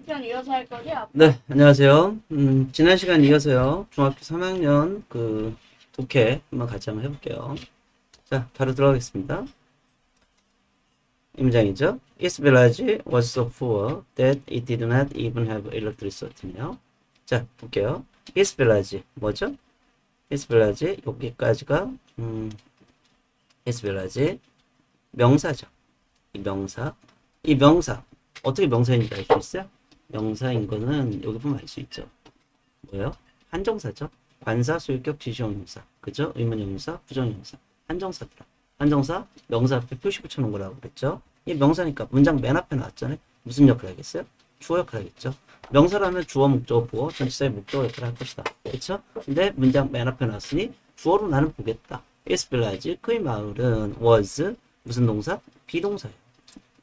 편 이어서 할 거지? 네, 안녕하세요. 지난 시간 이어서요, 중학교 3학년 독해 한번 같이 한번 해볼게요. 자, 바로 들어가겠습니다. 이 문장이죠. Its village was so poor that it did not even have electricity네요. 자, 볼게요. Its village, 뭐죠? Its village, 여기까지가, its village, 명사죠. 이 명사, 어떻게 명사인지 알 수 있어요? 명사인 거는 여기 보면 알 수 있죠. 뭐예요? 한정사죠. 관사, 소유격, 지시형용사. 그죠? 의문형용사, 부정형용사. 한정사더라. 한정사, 명사 앞에 표시 붙여놓은 거라고 그랬죠. 이 명사니까 문장 맨 앞에 나왔잖아요. 무슨 역할 하겠어요? 주어 역할 하겠죠. 명사라면 주어, 목적어, 보어, 전치사의 목적어 역할을 할 것이다. 그렇죠? 근데 문장 맨 앞에 나왔으니 주어로 나는 보겠다. Its village, 그의 마을은 was, 무슨 동사? 비동사예요.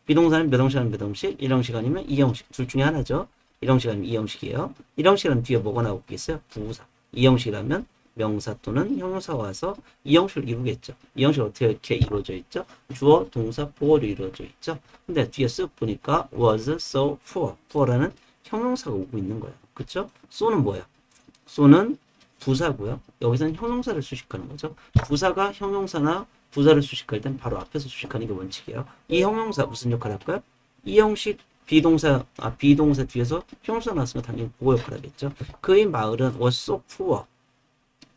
비동사는 몇 형식 아니면 몇 형식? 1형식 아니면 2형식. 둘 중에 하나죠. 1형식 아니면 2형식이에요. 1형식은 뒤에 뭐가 나오고 있겠어요? 부사. 2형식이라면 명사 또는 형용사가 와서 2형식을 이루겠죠. 2형식 어떻게 이루어져 있죠? 주어, 동사, 보어로 이루어져 있죠. 근데 뒤에 쓱 보니까 was so poor. poor라는 형용사가 오고 있는 거예요. 그쵸? so는 뭐야? so는 부사고요. 여기서는 형용사를 수식하는 거죠. 부사가 형용사나 부사를 수식할 땐 바로 앞에서 수식하는 게 원칙이에요. 이 형용사 무슨 역할 할까요? 이 형식 비동사 뒤에서 형용사 나왔으면 당연히 보호 역할 하겠죠. 그의 마을은 was so poor.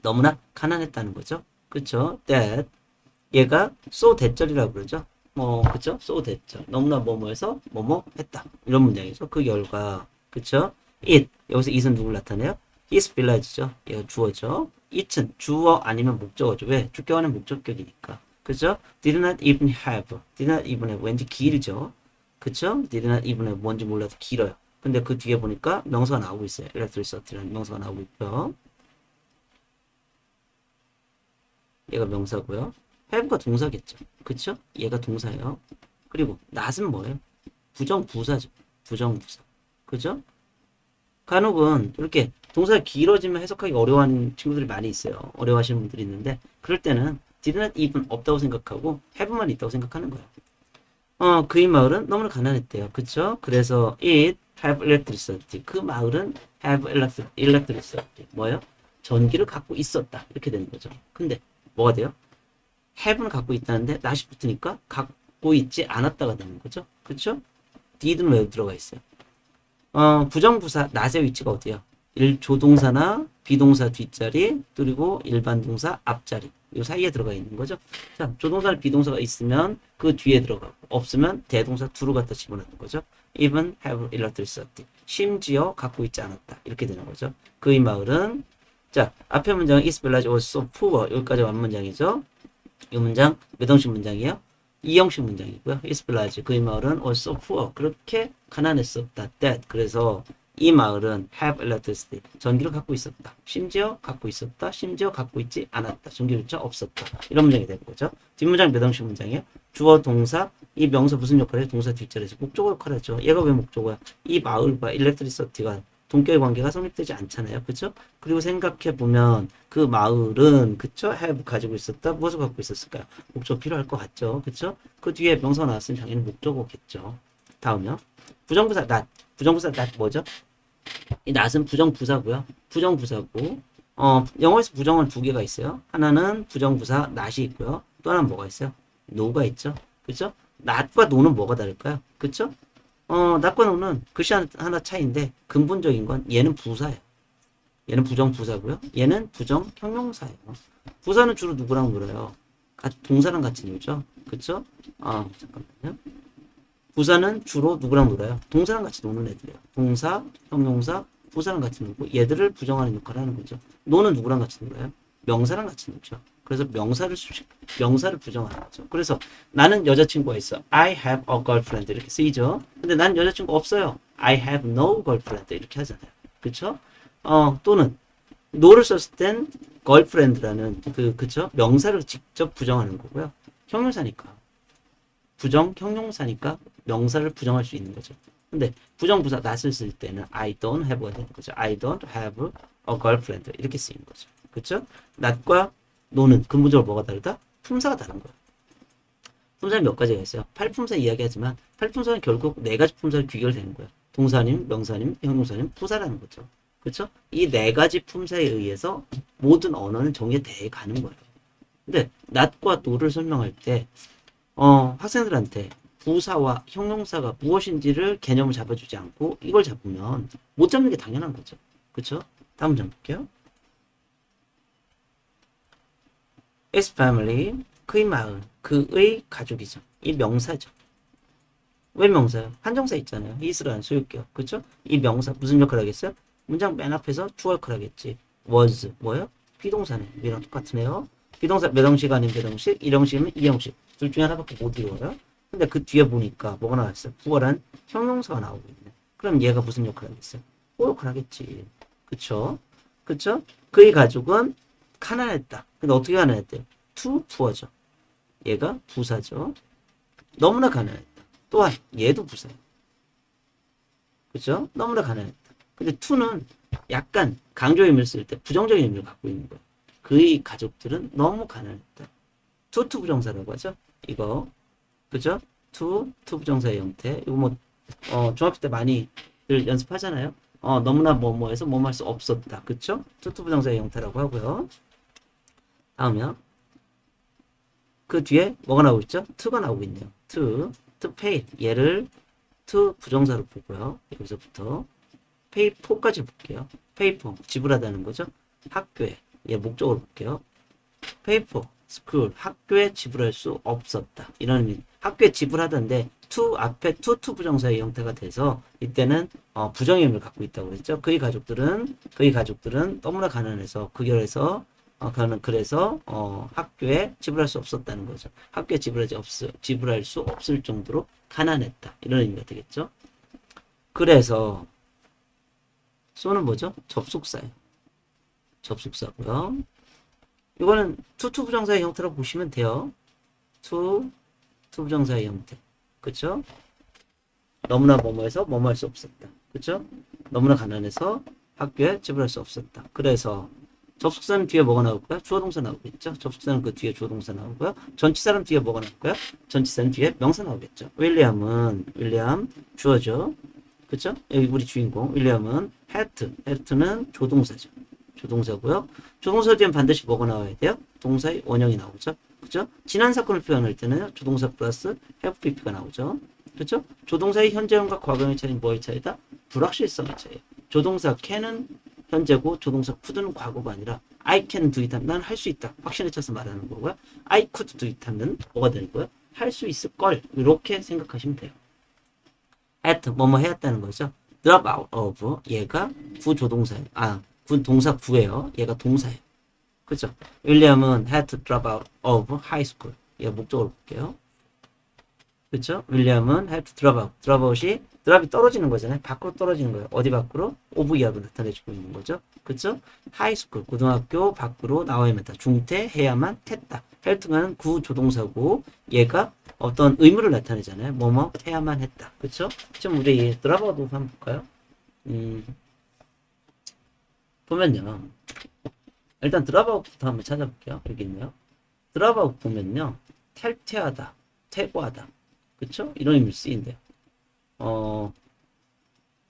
너무나 가난했다는 거죠. 그쵸? that 얘가 so 대절이라고 그러죠. 그쵸? so 대절. 너무나 뭐뭐해서 뭐뭐 했다. 이런 문장이죠. 그 결과 그쵸? it 여기서 it은 누굴 나타내요? his village죠. 얘가 주어죠. it은 주어 아니면 목적어죠. 왜? 주격하는 목적격이니까. 그죠? did not even have. did not even have. 왠지 길죠. 그쵸? did not even have. 뭔지 몰라도 길어요. 근데 그 뒤에 보니까 명사가 나오고 있어요. electricity라는 명사가 나오고 있고요. 얘가 명사고요. have가 동사겠죠. 그쵸? 얘가 동사예요. 그리고 not은 뭐예요? 부정부사죠. 부정부사. 그죠? 간혹은 이렇게 동사가 길어지면 해석하기 어려워하는 친구들이 많이 있어요. 어려워하시는 분들이 있는데 그럴 때는 did not even 없다고 생각하고 have만 있다고 생각하는 거예요. 그의 마을은 너무나 가난했대요. 그쵸? 그래서 it have electricity. 그 마을은 have electricity. 뭐예요? 전기를 갖고 있었다. 이렇게 되는 거죠. 근데 뭐가 돼요? have는 갖고 있다는데 not이 붙으니까 갖고 있지 않았다가 되는 거죠. 그쵸? did는 왜 들어가 있어요? 부정부사 not의 위치가 어디야? 조동사나 비동사 뒷자리 그리고 일반 동사 앞자리 이 사이에 들어가 있는 거죠. 자, 조동사나 비동사가 있으면 그 뒤에 들어가고 없으면 대동사 do를 갖다 집어넣는 거죠. even have electricity. 심지어 갖고 있지 않았다. 이렇게 되는 거죠. 그의 마을은 자, 앞에 문장은 Its village was so poor. 여기까지 완 문장이죠. 이 문장 몇 형식 문장이에요? 2형식 문장이고요. Its village, 그의 마을은 was so poor. 그렇게 가난했었다. that. 그래서 이 마을은 have electricity. 전기를 갖고 있었다. 심지어 갖고 있었다. 심지어 갖고 있지 않았다. 전기조차 없었다. 이런 문장이 되는 거죠. 뒷문장 몇 형식 문장이에요? 주어, 동사, 이 명사 무슨 역할을 해요? 동사 뒷자리에서 목적어 역할을 하죠. 얘가 왜 목적어야? 이 마을과 electricity가 동격의 관계가 성립되지 않잖아요. 그쵸? 그리고 생각해보면 그 마을은 그쵸? have 가지고 있었다. 무엇을 갖고 있었을까요? 목적어 필요할 것 같죠. 그쵸? 그 뒤에 명사가 나왔으니 당연히 목적어겠죠. 다음요. 부정부사 not. 부정부사 not 뭐죠? 이 not은 부정부사고요. 부정부사고 영어에서 부정은 두 개가 있어요. 하나는 부정부사 not이 있고요. 또 하나는 뭐가 있어요? no가 있죠. 그쵸? not과 no는 뭐가 다를까요? 그쵸? not과 no는 글씨 하나 차이인데 근본적인 건 얘는 부사예요. 얘는 부정부사고요. 얘는 부정형용사예요. 부사는 주로 누구랑 놀아요? 동사랑 같이 놀죠. 그쵸? 잠깐만요. 부사는 주로 누구랑 놀아요? 동사랑 같이 노는 애들이에요. 동사, 형용사, 부사랑 같이 놀고 얘들을 부정하는 역할을 하는 거죠. 노는 누구랑 같이 놀아요? 명사랑 같이 놀죠. 그래서 명사를 부정하는 거죠. 그래서 나는 여자친구가 있어. I have a girlfriend 이렇게 쓰이죠. 근데 난 여자친구 없어요. I have no girlfriend 이렇게 하잖아요. 그쵸? 또는 no를 썼을 땐 girlfriend라는 그쵸? 명사를 직접 부정하는 거고요. 형용사니까. 형용사니까 명사를 부정할 수 있는 거죠. 근데 부정부사 not을 쓸 때는 I don't have가 되는 거죠. I don't have a girlfriend 이렇게 쓰이는 거죠. 그쵸? not과 no는 근본적으로 뭐가 다르다? 품사가 다른 거예요. 품사는 몇 가지가 있어요. 팔품사 이야기하지만 팔품사는 결국 네 가지 품사로 귀결되는 거예요. 동사님, 명사님, 형용사님, 부사라는 거죠. 그렇죠? 이 네 가지 품사에 의해서 모든 언어는 정의돼 가는 거예요. 근데 not과 no를 설명할 때 학생들한테 부사와 형용사가 무엇인지를 개념을 잡아주지 않고 이걸 잡으면 못 잡는 게 당연한 거죠. 그렇죠? 다음 문장 볼게요. His family, 그의 마을, 그의 가족이죠. 이 명사죠. 왜 명사요? 한정사 있잖아요. is라는 소유격. 그쵸? 이 명사 무슨 역할을 하겠어요? 문장 맨 앞에서 주어 역할을 하겠지. was 뭐예요? 비동사네. 이랑 똑같으네요. 비동사 몇 형식 아닌 몇 형식? 1형식이면 2형식. 둘 중에 하나밖에 못 이루어요. 근데 그 뒤에 보니까 뭐가 나왔어요? 부어란 형용사가 나오고 있네. 그럼 얘가 무슨 역할을 하겠어요? 호 역할을 하겠지. 그쵸? 그쵸? 그의 가족은 가난했다. 근데 어떻게 가난했대요? to 부어죠. 얘가 부사죠. 너무나 가난했다. 또한 얘도 부사예요. 그죠? 너무나 가난했다. 근데 to는 약간 강조 의미를 쓸 때 부정적인 의미를 갖고 있는 거예요. 그의 가족들은 너무 가난했다. to 부정사라고 하죠. 이거 그죠? to 부정사의 형태. 이거 뭐 중학교 때 많이 연습하잖아요. 너무나 뭐뭐해서 뭐뭐 할 수 없었다. 그쵸? to 부정사의 형태라고 하고요. 다음이요. 그 뒤에 뭐가 나오고 있죠? to가 나오고 있네요. to pay 얘를 to 부정사로 보고요. 여기서부터 pay for까지 볼게요. pay for 지불하다는 거죠. 학교에 얘 목적으로 볼게요. pay for school 학교에 지불할 수 없었다. 이런 의미. 학교에 지불하던데 to 앞에 to 부정사의 형태가 돼서 이때는 부정의 의미를 갖고 있다고 그랬죠. 그의 가족들은 너무나 가난해서 그결에서 그래서 학교에 지불할 수 없었다는 거죠. 학교에 지불할 수 없을 정도로 가난했다. 이런 의미가 되겠죠. 그래서 so는 뭐죠? 접속사예요. 접속사고요. 이거는 to 부정사의 형태라고 보시면 돼요. to 부정사의 형태. 그쵸? 너무나 뭐뭐해서 뭐뭐 할 수 없었다. 그쵸? 너무나 가난해서 학교에 지불할 수 없었다. 그래서 접속사는 뒤에 뭐가 나올까요? 주어 동사 나오겠죠. 접속사는 그 뒤에 주어 동사 나오고요. 전치사는 뒤에 뭐가 나올까요? 전치사는 뒤에 명사 나오겠죠. 윌리엄 주어죠. 그쵸? 여기 우리 주인공 윌리엄은 해트는 조동사죠. 조동사고요. 조동사 뒤엔 반드시 뭐가 나와야 돼요? 동사의 원형이 나오죠. 그죠? 지난 사건을 표현할 때는 조동사 플러스 have pp가 나오죠. 그죠? 조동사의 현재형과 과거형의 차이는 뭐의 차이다? 불확실성의 차이예요. 조동사 can은 현재고 조동사 could는 과거가 아니라 I can do it 하면 난 할 수 있다. 확신에 차서 말하는 거고요. I could do it 하면 뭐가 되는 거예요? 할 수 있을 걸. 이렇게 생각하시면 돼요. had 뭐뭐 해왔다는 거죠. drop out of 얘가 구조동사예요. 동사 구예요. 얘가 동사예요. 그죠? 윌리엄은 had to drop out of high school. 얘가 목적으로 볼게요. 그쵸? 윌리엄은 had to drop out이 드랍이 떨어지는 거잖아요. 밖으로 떨어지는 거예요. 어디 밖으로? 오브 이하로 나타내주고 있는 거죠. 그쵸? 하이스쿨, 고등학교 밖으로 나와야만 했다. 중퇴해야만 했다. 헬트는 구조동사고 얘가 어떤 의무를 나타내잖아요. 뭐뭐 해야만 했다. 그쵸? 지금 우리 드랍아웃 한번 볼까요? 보면요. 일단 드랍아웃부터 한번 찾아볼게요. 여기 있네요. 드랍아웃 보면요. 탈퇴하다, 퇴보하다. 그쵸? 이런 의미로 쓰인대요.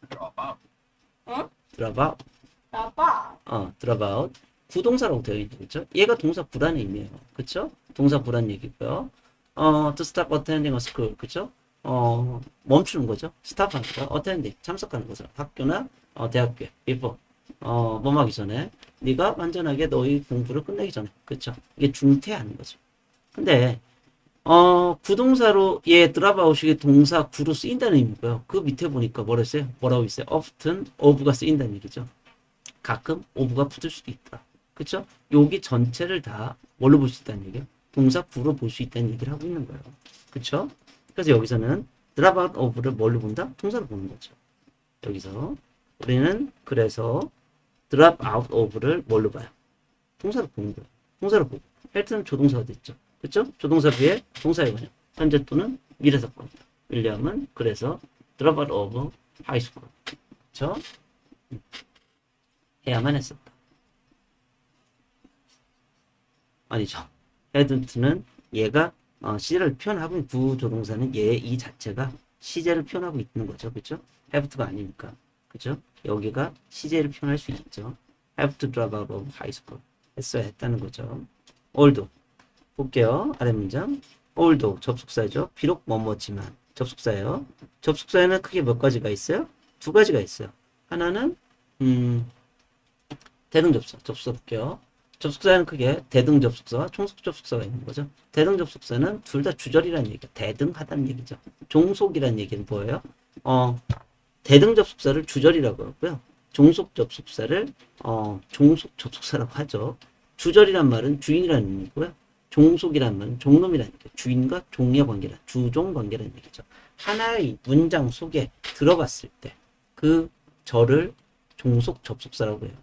drop out. drop out. 구동사라고 되어 있죠. 그쵸? 얘가 동사 불안의 의미예요. 그쵸? 동사 불안 얘기고요. to stop attending a school. 그쵸? 멈추는 거죠. stop 하는 거. attending. 참석하는 거죠. 학교나, 대학교에. before. 뭐뭐 하기 전에. 네가 완전하게 너의 공부를 끝내기 전에. 그쵸? 이게 중퇴하는 거죠. 근데, 구동사로 드랍아웃이 동사 구로 쓰인다는 의미고요. 그 밑에 보니까 뭐라고 있어요? often, of가 쓰인다는 얘기죠. 가끔 of가 붙을 수도 있다. 그쵸? 여기 전체를 다 뭘로 볼 수 있다는 얘기예요? 동사 구로 볼 수 있다는 얘기를 하고 있는 거예요. 그쵸? 그래서 여기서는 drop out of를 뭘로 본다? 동사로 보는 거죠. 여기서 우리는 그래서 drop out of를 뭘로 봐요? 동사로 보는 거예요. 동사로 보고. 헬트는 조동사가 됐죠. 그쵸? 조동사 뒤에 동사의 원형. 현재 또는 미래 사건. 윌리엄은 그래서 drop out of high school. 그쵸? 해야만 했었다. 아니죠. hadn't는 얘가 시제를 표현하고 있는 구조동사는 이 자체가 시제를 표현하고 있는 거죠. 그쵸? have to가 아니니까. 그죠? 여기가 시제를 표현할 수 있죠. have to drop out of high school. 했어야 했다는 거죠. although. 볼게요. 아래 문장. although 접속사죠. 비록 뭐뭐지만 접속사예요. 접속사에는 크게 몇 가지가 있어요? 두 가지가 있어요. 하나는 대등 접속사. 접속사 볼게요. 접속사에는 크게 대등 접속사와 총속 접속사가 있는 거죠. 대등 접속사는 둘 다 주절이라는 얘기가 대등하다는 얘기죠. 종속이라는 얘기는 뭐예요? 대등 접속사를 주절이라고 하고요. 종속 접속사를 종속 접속사라고 하죠. 주절이란 말은 주인이라는 의미고요. 종속이란 말은 종놈이라는 얘기죠. 주인과 종의 관계라 주종 관계라는 얘기죠. 하나의 문장 속에 들어갔을 때 그 절을 종속 접속사라고 해요.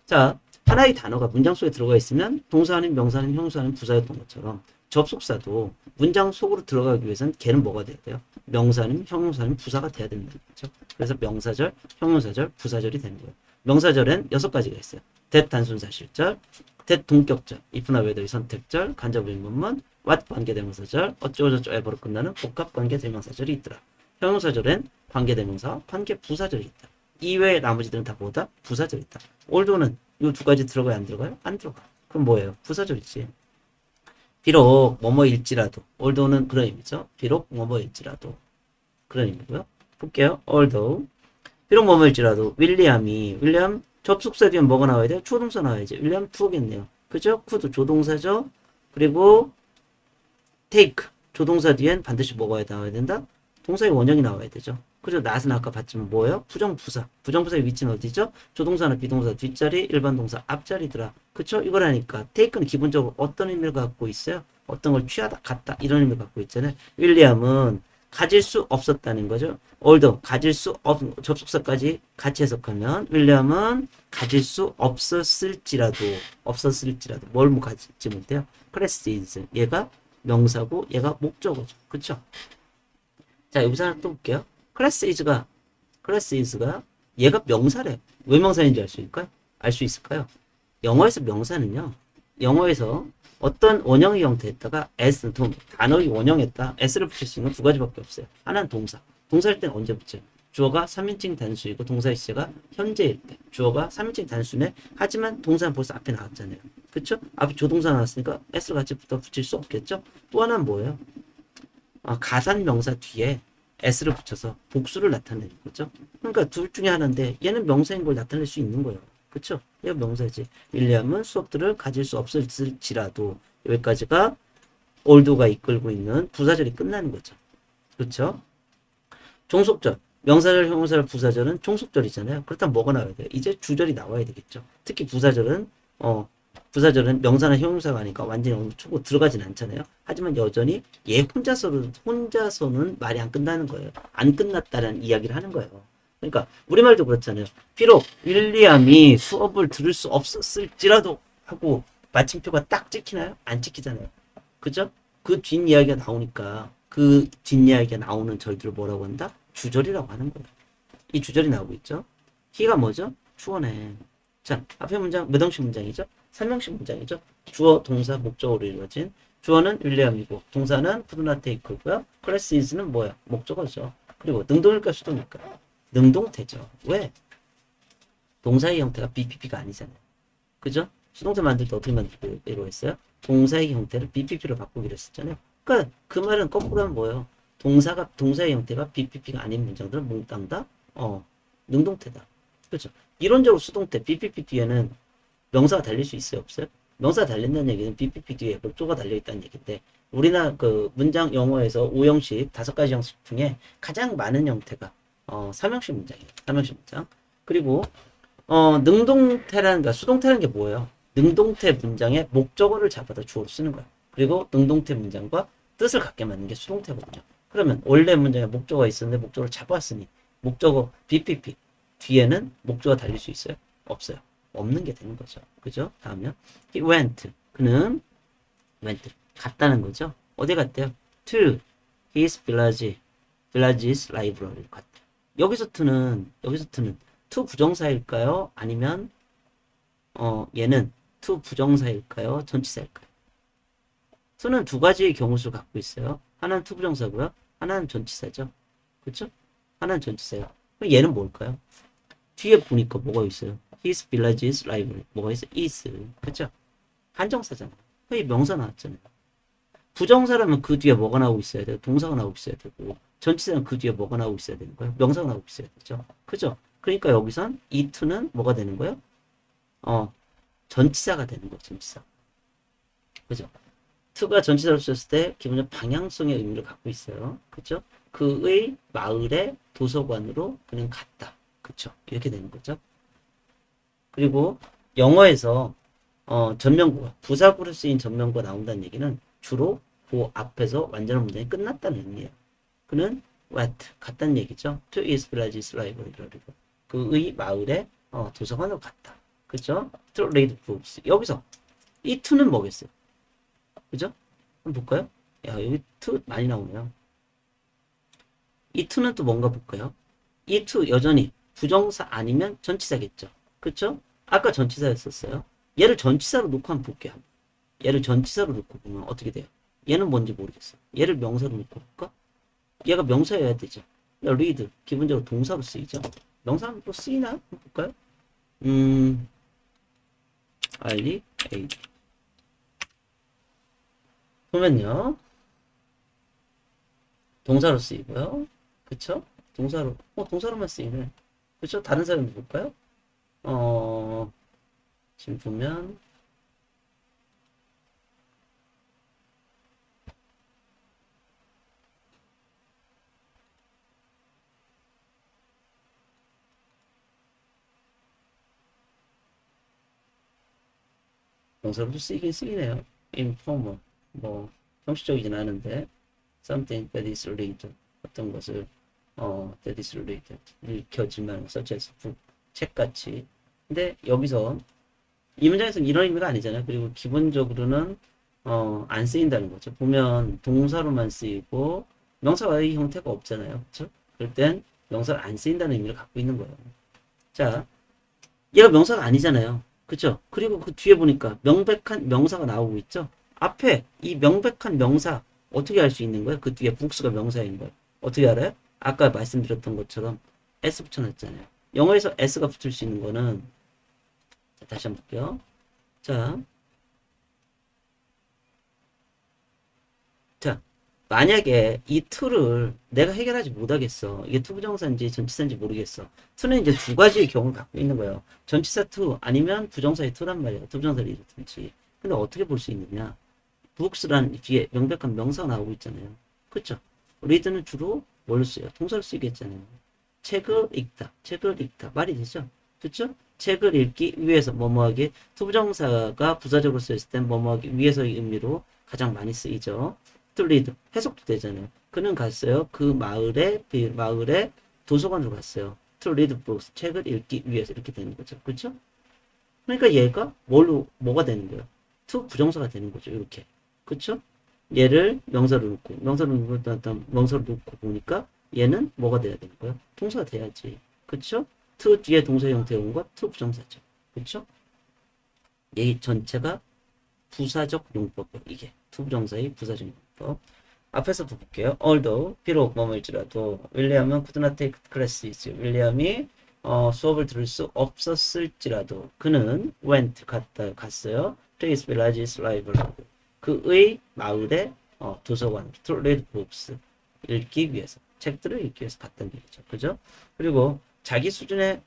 자, 하나의 단어가 문장 속에 들어가 있으면 동사 아닌 명사 아닌 형용사 아닌 부사였던 것처럼 접속사도 문장 속으로 들어가기 위해서는 걔는 뭐가 돼야 돼요? 명사 아닌 형용사 아닌 부사가 돼야 된다는 거죠. 그래서 명사절, 형용사절, 부사절이 되는 거예요. 명사절엔 6가지가 있어요. that 단순사실절, that 동격절, if나 whether의 선택절, 간접 의문문, what 관계대명사절, 어쩌고저쩌고 에버로 끝나는 복합 관계대명사절이 있더라. 형용사절엔 관계대명사, 관계부사절이 있다. 이외에 나머지들은 다 뭐다? 부사절이다. 올도는 이 두 가지 들어가요? 안 들어가요? 안 들어가. 그럼 뭐예요? 부사절이지. 비록 뭐뭐일지라도 올도는 그런 의미죠. 비록 뭐뭐일지라도 그런 의미고요. 볼게요. although 비록 뭐뭐일지라도 윌리엄 접속사 뒤에 뭐가 나와야 돼요? 조동사 나와야지. 윌리엄 투겠네요. 그죠? could 조동사죠. 그리고 take 조동사 뒤엔 반드시 뭐가 나와야 된다? 동사의 원형이 나와야 되죠. 그리고 not은 아까 봤지만 뭐예요? 부정부사. 부정부사의 위치는 어디죠? 조동사나 비동사 뒷자리, 일반 동사 앞자리더라. 그쵸? 이거라니까. take는 기본적으로 어떤 의미를 갖고 있어요? 어떤 걸 취하다, 갖다 이런 의미를 갖고 있잖아요. 윌리엄은 가질 수 없었다는 거죠. although 가질 수 없, 접속사까지 같이 해석하면 윌리엄은 가질 수 없었을지라도 뭘 가지지 못해요? class is 얘가 명사고 얘가 목적어죠. 그쵸? 자, 여기서 하나 또 볼게요. 클래스 이즈가 얘가 명사래. 왜 명사인지 알 수 있을까요? 영어에서 명사는요. 영어에서 어떤 원형의 형태에다가 s 단어의 원형에다 s를 붙일 수 있는 두 가지밖에 없어요. 하나는 동사. 동사일 때는 언제 붙여요? 주어가 3인칭 단수이고 동사의 시제가 현재일 때. 주어가 3인칭 단수네. 하지만 동사는 벌써 앞에 나왔잖아요. 그쵸? 앞에 조동사 나왔으니까 s를 같이 붙일 수 없겠죠? 또 하나는 뭐예요? 가산 명사 뒤에 s를 붙여서 복수를 나타내는 거죠. 그러니까 둘 중에 하나인데 얘는 명사인 걸 나타낼 수 있는 거예요. 그쵸? 얘가 명사지. 윌리엄은 수업들을 가질 수 없을지라도 여기까지가 올드가 이끌고 있는 부사절이 끝나는 거죠. 그렇죠? 종속절. 명사절, 형용사절, 부사절은 종속절이잖아요. 그렇다면 뭐가 나와야 돼요? 이제 주절이 나와야 되겠죠. 특히 부사절은 명사나 형용사가 아니까 완전히 초고 들어가진 않잖아요. 하지만 여전히 얘 혼자서는 말이 안 끝나는 거예요. 안 끝났다는 이야기를 하는 거예요. 그러니까 우리말도 그렇잖아요. 비록 윌리엄이 수업을 들을 수 없었을지라도 하고 마침표가 딱 찍히나요? 안 찍히잖아요. 그죠? 그 뒷이야기가 나오니까 그 뒷이야기가 나오는 절들을 뭐라고 한다? 주절이라고 하는 거예요. 이 주절이 나오고 있죠. he가 뭐죠? 주어네. 자, 앞에 문장 몇 형식 문장이죠? 3형식 문장이죠. 주어, 동사, 목적어로 이루어진 주어는 윌리엄이고 동사는 could나 take고요. class is는 뭐야? 목적어죠. 그리고 능동일까 수동일까? 능동태죠. 왜? 동사의 형태가 BPP가 아니잖아요. 그죠? 수동태 만들 때 어떻게 만들기로 했어요? 동사의 형태를 BPP로 바꾸기로 했었잖아요. 그러니까 그 말은 거꾸로 하면 뭐예요? 동사의 형태가 BPP가 아닌 문장들은 몽땅 다 능동태다. 그렇죠? 이론적으로 수동태 BPP 뒤에는 명사가 달릴 수 있어요, 없어요? 명사가 달린다는 얘기는 BPP 뒤에 목조가 달려있다는 얘기인데 우리나라 그 문장 영어에서 5형식 5가지 형식 중에 가장 많은 형태가 3형식 문장이에요. 3형식 문장. 그리고 능동태라는 게 수동태라는 게 뭐예요? 능동태 문장의 목적어를 잡아다 주어로 쓰는 거예요. 그리고 능동태 문장과 뜻을 갖게 만드는 게 수동태거든요. 그러면 원래 문장에 목적어가 있었는데 목적어를 잡았으니 목적어 BPP 뒤에는 목적어가 달릴 수 있어요? 없어요. 없는 게 되는 거죠. 그죠? 다음요. He went. 그는 갔다는 거죠. 어디 갔대요? To his village's library 갔다. 여기서 to는 to 부정사일까요? 아니면 얘는 to 부정사일까요? 전치사일까요? to는 두 가지의 경우수를 갖고 있어요. 하나는 to 부정사고요. 하나는 전치사죠. 그렇죠? 하나는 전치사예요. 그럼 얘는 뭘까요? 뒤에 보니까 뭐가 있어요? His village's library. 뭐가 있어? is. 그쵸? 한정사잖아. 이 명사 나왔잖아요. 부정사라면 그 뒤에 뭐가 나오고 있어야 돼요? 동사가 나오고 있어야 되고, 전치사는 그 뒤에 뭐가 나오고 있어야 되는 거예요? 명사가 나오고 있어야 되죠. 그죠? 그러니까 여기선 이 to는 뭐가 되는 거예요? 전치사가 되는 거죠. 전치사. 그죠? to가 전치사로 썼을 때 기본적으로 방향성의 의미를 갖고 있어요. 그죠? 그의 마을의 도서관으로 그는 갔다. 그쵸? 이렇게 되는 거죠. 그리고 영어에서 전면구가 부사구로 쓰인 전면구가 나온다는 얘기는 주로 그 앞에서 완전한 문장이 끝났다는 의미예요. 그는 went 갔다는 얘기죠. To his village's library. 그의 마을에 도서관으로 갔다. 그죠? To read books. 여기서 이 to는 뭐겠어요? 그죠? 한번 볼까요? 야, 여기 to 많이 나오네요. 이 to는 또 뭔가 볼까요? 이 to 여전히 부정사 아니면 전치사겠죠. 그쵸? 아까 전치사였었어요. 얘를 전치사로 놓고 한번 볼게요. 얘를 전치사로 놓고 보면 어떻게 돼요? 얘는 뭔지 모르겠어. 얘를 명사로 놓고 볼까? 얘가 명사여야 되죠. read 기본적으로 동사로 쓰이죠. 명사로 쓰이나? 한번 볼까요? 알리 에이 보면요. 동사로 쓰이고요. 그쵸? 동사로만 쓰이네. 그쵸? 다른 사람도 볼까요? 어, 지금 보면 명사로도 쓰이긴 쓰이네요. informal 뭐 형식적이진 않은데 something that is related 어떤 것을 that is related 읽혀지만 such as book 책같이. 근데 여기서 이 문장에서는 이런 의미가 아니잖아요. 그리고 기본적으로는 안 쓰인다는 거죠. 보면 동사로만 쓰이고 명사의 형태가 없잖아요. 그렇죠? 그럴 땐 명사를 안 쓰인다는 의미를 갖고 있는 거예요. 자, 얘가 명사가 아니잖아요. 그쵸? 그리고 그 뒤에 보니까 명백한 명사가 나오고 있죠? 앞에 이 명백한 명사 어떻게 알 수 있는 거예요? 그 뒤에 books가 명사인 거예요. 어떻게 알아요? 아까 말씀드렸던 것처럼 s 붙여놨잖아요. 영어에서 s가 붙을 수 있는 거는 자, 다시 한번 볼게요. 자, 자, 만약에 이 to를 내가 해결하지 못하겠어. 이게 투부정사인지 전치사인지 모르겠어. to는 이제 두 가지의 경우를 갖고 있는 거예요. 전치사 to 아니면 부정사의 to란 말이에요. 투부정사를 이루든지. 근데 어떻게 볼 수 있느냐? books란 뒤에 명백한 명사가 나오고 있잖아요. 그쵸? read는 주로 뭘로 쓰여요? 동사로 쓰이겠잖아요. 책을 읽다. 책을 읽다. 말이 되죠? 그쵸? 책을 읽기 위해서 뭐뭐하기 투부정사가 부사적으로 쓰였을 땐 뭐뭐하기 위해서의 의미로 가장 많이 쓰이죠. to read 해석도 되잖아요. 그는 갔어요. 그 마을에 도서관으로 갔어요. to read books 책을 읽기 위해서 이렇게 되는 거죠. 그렇죠? 그러니까 얘가 뭐가 되는 거예요? to 부정사가 되는 거죠. 이렇게. 그렇죠? 얘를 명사로 놓고 보니까 얘는 뭐가 돼야 되는 거예요? 동사가 돼야지. 그렇죠? to 뒤에 동사 형태 온 거 to 부정사죠. 그렇죠? 얘 전체가 부사적 용법이에요. 이게 to 부정사의 부사적 용법. 앞에서도 볼게요. although 비록 뭐뭐일지라도 윌리엄은 could not take classes. 윌리엄이 수업을 들을 수 없었을지라도 그는 went 갔어요. to his village's library. 그의 마을의 도서관 to read books 읽기 위해서 책들을 읽기 위해서 갔다는 얘기죠. 그죠? 그리고 자기 수준의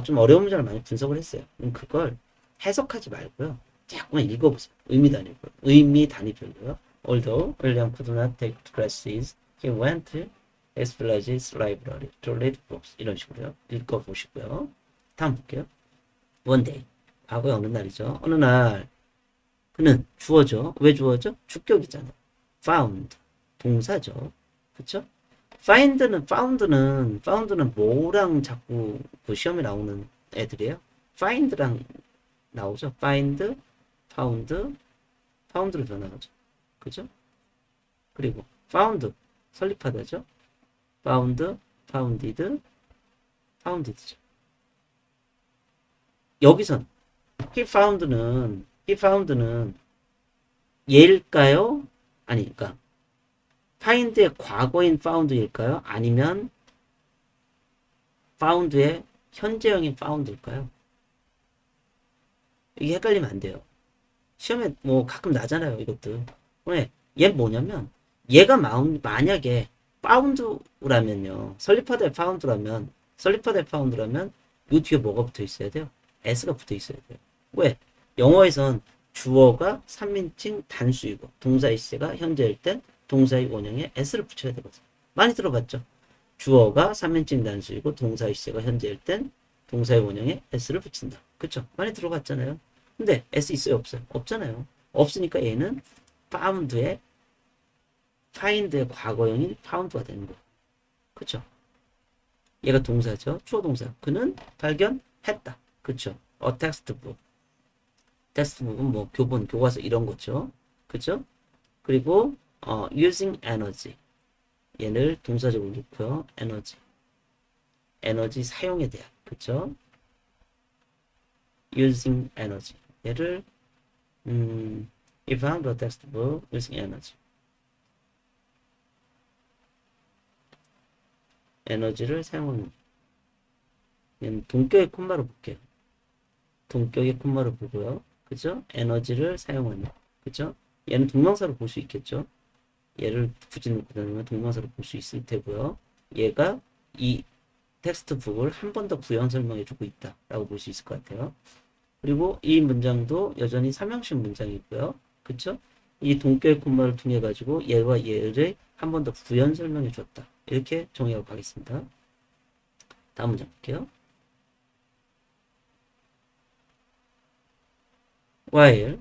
좀 어려운 문제를 많이 분석을 했어요. 그걸 해석하지 말고요. 자꾸만 읽어보세요. 의미 단위별로요. Although William could not take classes, he went to his village's library to read books. 이런 식으로요. 읽어보시고요. 다음 볼게요. One day. 과거의 어느 날이죠. 어느 날 그는 주어죠. 왜 주어죠? 주격이잖아요. found. 동사죠. 그쵸? found는 뭐랑 자꾸 그 시험에 나오는 애들이에요? find랑 나오죠. found로 변하죠. 그죠? 그리고 found 설립하다죠. founded죠. 여기선 he found는 얘일까요? 아니, 그러니까 find의 과거인 found일까요? 아니면 found의 현재형인 found일까요? 이게 헷갈리면 안 돼요. 시험에 뭐 가끔 나잖아요, 이것도. 왜? 얘 뭐냐면, 얘가 만약에 found라면요. 설립하다의 found라면, 요 뒤에 뭐가 붙어 있어야 돼요? s가 붙어 있어야 돼요. 왜? 영어에선 주어가 3인칭 단수이고, 동사 있어가 현재일 땐 동사의 원형에 s를 붙여야 되거든요. 많이 들어봤죠? 주어가 3인칭 단수이고, 동사 있어가 현재일 땐 동사의 원형에 s를 붙인다. 그쵸? 많이 들어봤잖아요. 근데 s 있어요, 없어요? 없잖아요. 없으니까 얘는 found의 과거형인 found가 되는 거예요. 그쵸? 얘가 동사죠. 주어 동사. 그는 발견했다. 그쵸? A textbook. 텍스트북은 뭐 교본, 교과서 이런 거죠. 그쵸? 그리고 using energy. 얘를 동사적으로 놓고요. 에너지 사용에 대한. 그쵸? using energy. 얘를 if found a textbook using energy. 에너지를 사용하는. 얘는 동격의 콤마로 볼게요. 동격의 콤마로 보고요. 그죠? 에너지를 사용하는. 그죠? 얘는 동명사로 볼 수 있겠죠? 얘를 굳이 놓고 다니면 동명사로 볼 수 있을 테고요. 얘가 이 텍스트북을 한 번 더 부연 설명해 주고 있다 라고 볼 수 있을 것 같아요. 그리고 이 문장도 여전히 삼형식 문장이고요. 그쵸? 이 동격의 콤마를 통해 가지고 얘와 얘를 한 번 더 부연 설명해 줬다. 이렇게 정의하고 가겠습니다. 다음 문장 볼게요. while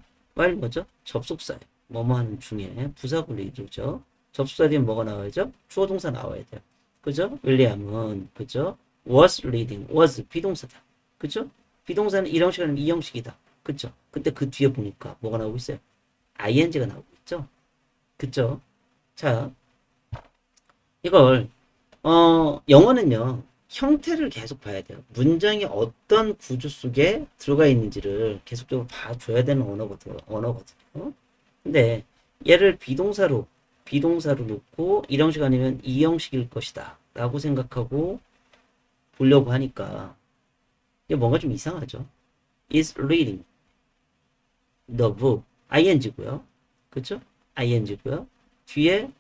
뭐죠? 접속사예요. 뭐뭐 하는 중에 부사구를 이루죠. 접속사 뒤에 뭐가 나와야죠? 주어 동사 나와야 돼요. 그죠? 윌리엄은 그죠? was reading. was 비동사다. 그죠? 비동사는 1형식 아니면 2형식이다. 그죠? 근데 그 뒤에 보니까 뭐가 나오고 있어요? ing가 나오고 있죠? 그죠? 자, 이걸 영어는요. 형태를 계속 봐야 돼요. 문장이 어떤 구조 속에 들어가 있는지를 계속적으로 봐줘야 되는 언어거든요. 근데 얘를 비동사로 놓고 1형식 아니면 2형식일 것이다 라고 생각하고 보려고 하니까 이게 뭔가 좀 이상하죠. is reading the book ing고요. 그쵸? ing고요. 뒤에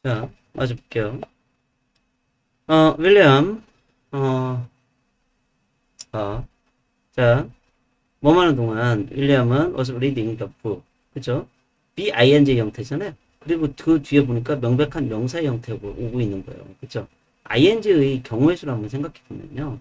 자, 마저 볼게요. 윌리엄 어, 자, 뭐뭐 하는 동안 윌리엄은 was reading the book. 그죠? BING 형태잖아요. 그리고 그 뒤에 보니까 명백한 명사의 형태가 오고 있는 거예요. 그죠? ING의 경우의 수를 한번 생각해 보면요.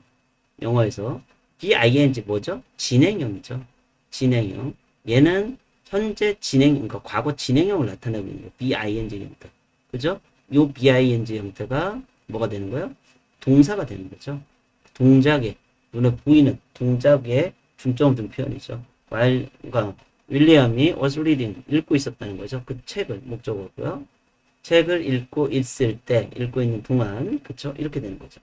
영어에서 BING 뭐죠? 진행형이죠. 진행형. 얘는 현재 진행, 그러니까 과거 진행형을 나타내고 있는 거예요. BING 형태. 그죠? 요 BING 형태가 뭐가 되는 거예요? 동사가 되는 거죠. 동작에, 눈에 보이는 동작에 중점을 둔 표현이죠. while가 윌리엄이 was reading, 읽고 있었다는 거죠. 그 책을 목적어고요. 책을 읽고 있을 때, 읽고 있는 동안, 그쵸? 이렇게 되는 거죠.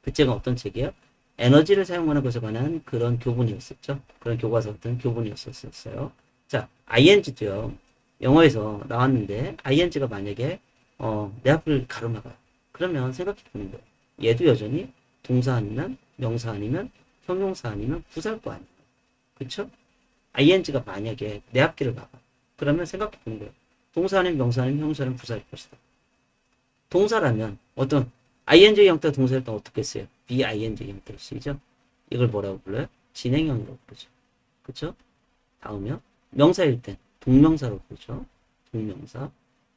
그 책은 어떤 책이에요? 에너지를 사용하는 것에 관한 그런 교본이었었죠. 그런 교과서 같은 교본이었었어요. 자, ing도요. 영어에서 나왔는데 ing가 만약에 내 앞을 가로막아요. 그러면 생각해 보는 거예요. 얘도 여전히 동사 아니면 명사 아니면 형용사 아니면 부사일 거 아니에요. 그쵸? ing가 만약에 내 앞길을 막아. 그러면 생각해 보는 거예요. 동사 아니면 명사 아니면 형용사 아니면 부사일 것이다. 동사라면 어떤 ing 형태 동사일 때 어떻게 써요? BING 형태로 쓰이죠? 이걸 뭐라고 불러요? 진행형이라고 부르죠. 그쵸? 다음이요. 명사일 땐 동명사로 부르죠. 동명사.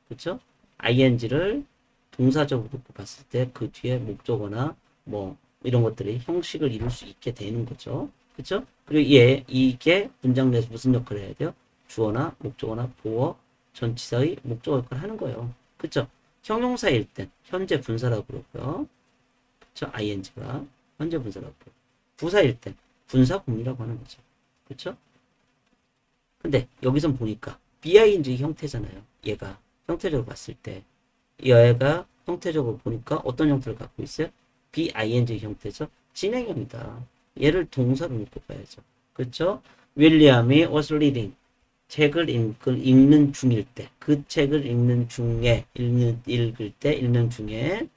그쵸? ing를 동사적으로 놓고 봤을 때 그 뒤에 목적어나 뭐 이런 것들이 형식을 이룰 수 있게 되는 거죠. 그쵸? 그리고 이게 문장 내에서 무슨 역할을 해야 돼요? 주어나 목적어나 보어, 전치사의 목적어 역할을 하는 거예요. 그쵸? 형용사일 땐 현재 분사라고 그러고요. 그쵸? ing가 현재 분사라고 그러고. 부사일 땐 분사공이라고 하는 거죠. 그쵸? 근데 여기선 보니까 BING 형태잖아요. 얘가 형태적으로 봤을 때 얘가 형태적으로 보니까 어떤 형태를 갖고 있어요? BING 형태죠. 진행형이다. 얘를 동사로 놓고 봐야죠. 그쵸? 윌리엄이 was reading. 책을 읽는 중일 때, 그 책을 읽는 중에, 읽을 때, 읽는 중에,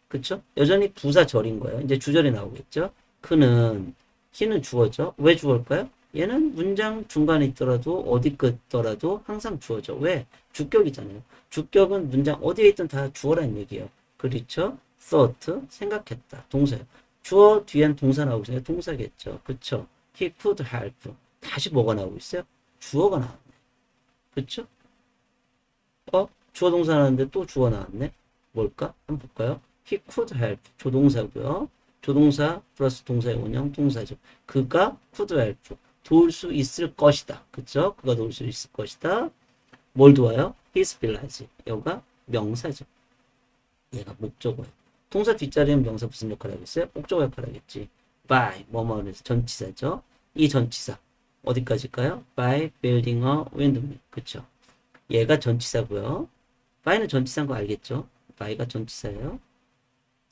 그쵸? 여전히 부사절인 거예요. 이제 주절이 나오겠죠? 그는, 키는 주어죠. 왜 주어일까요? 얘는 문장 중간에 있더라도, 어디 있더라도 항상 주어죠. 왜? 주격이잖아요. 주격은 문장 어디에 있든 다 주어라는 얘기예요. 그렇죠? thought, 생각했다. 동사예요. 주어 뒤엔 동사 나오고 있어요. 동사겠죠. 그쵸? He could help. 다시 뭐가 나오고 있어요? 주어가 나왔네. 그쵸? 주어 동사 나왔는데 또 주어 나왔네. 뭘까? 한번 볼까요? He could help. 조동사고요. 조동사 플러스 동사의 원형 동사죠. 그가 could help. 도울 수 있을 것이다. 그쵸? 그가 도울 수 있을 것이다. 뭘 도와요? His village. 여가 명사죠. 얘가 목적어예요. 동사 뒷자리는 명사 무슨 역할을 하겠어요? 목적어 역할을 하겠지. by, 뭐뭐에서 전치사죠. 이 전치사. 어디까지일까요? by building a windmill. 그쵸? 얘가 전치사고요. by는 전치사인 거 알겠죠? by가 전치사예요.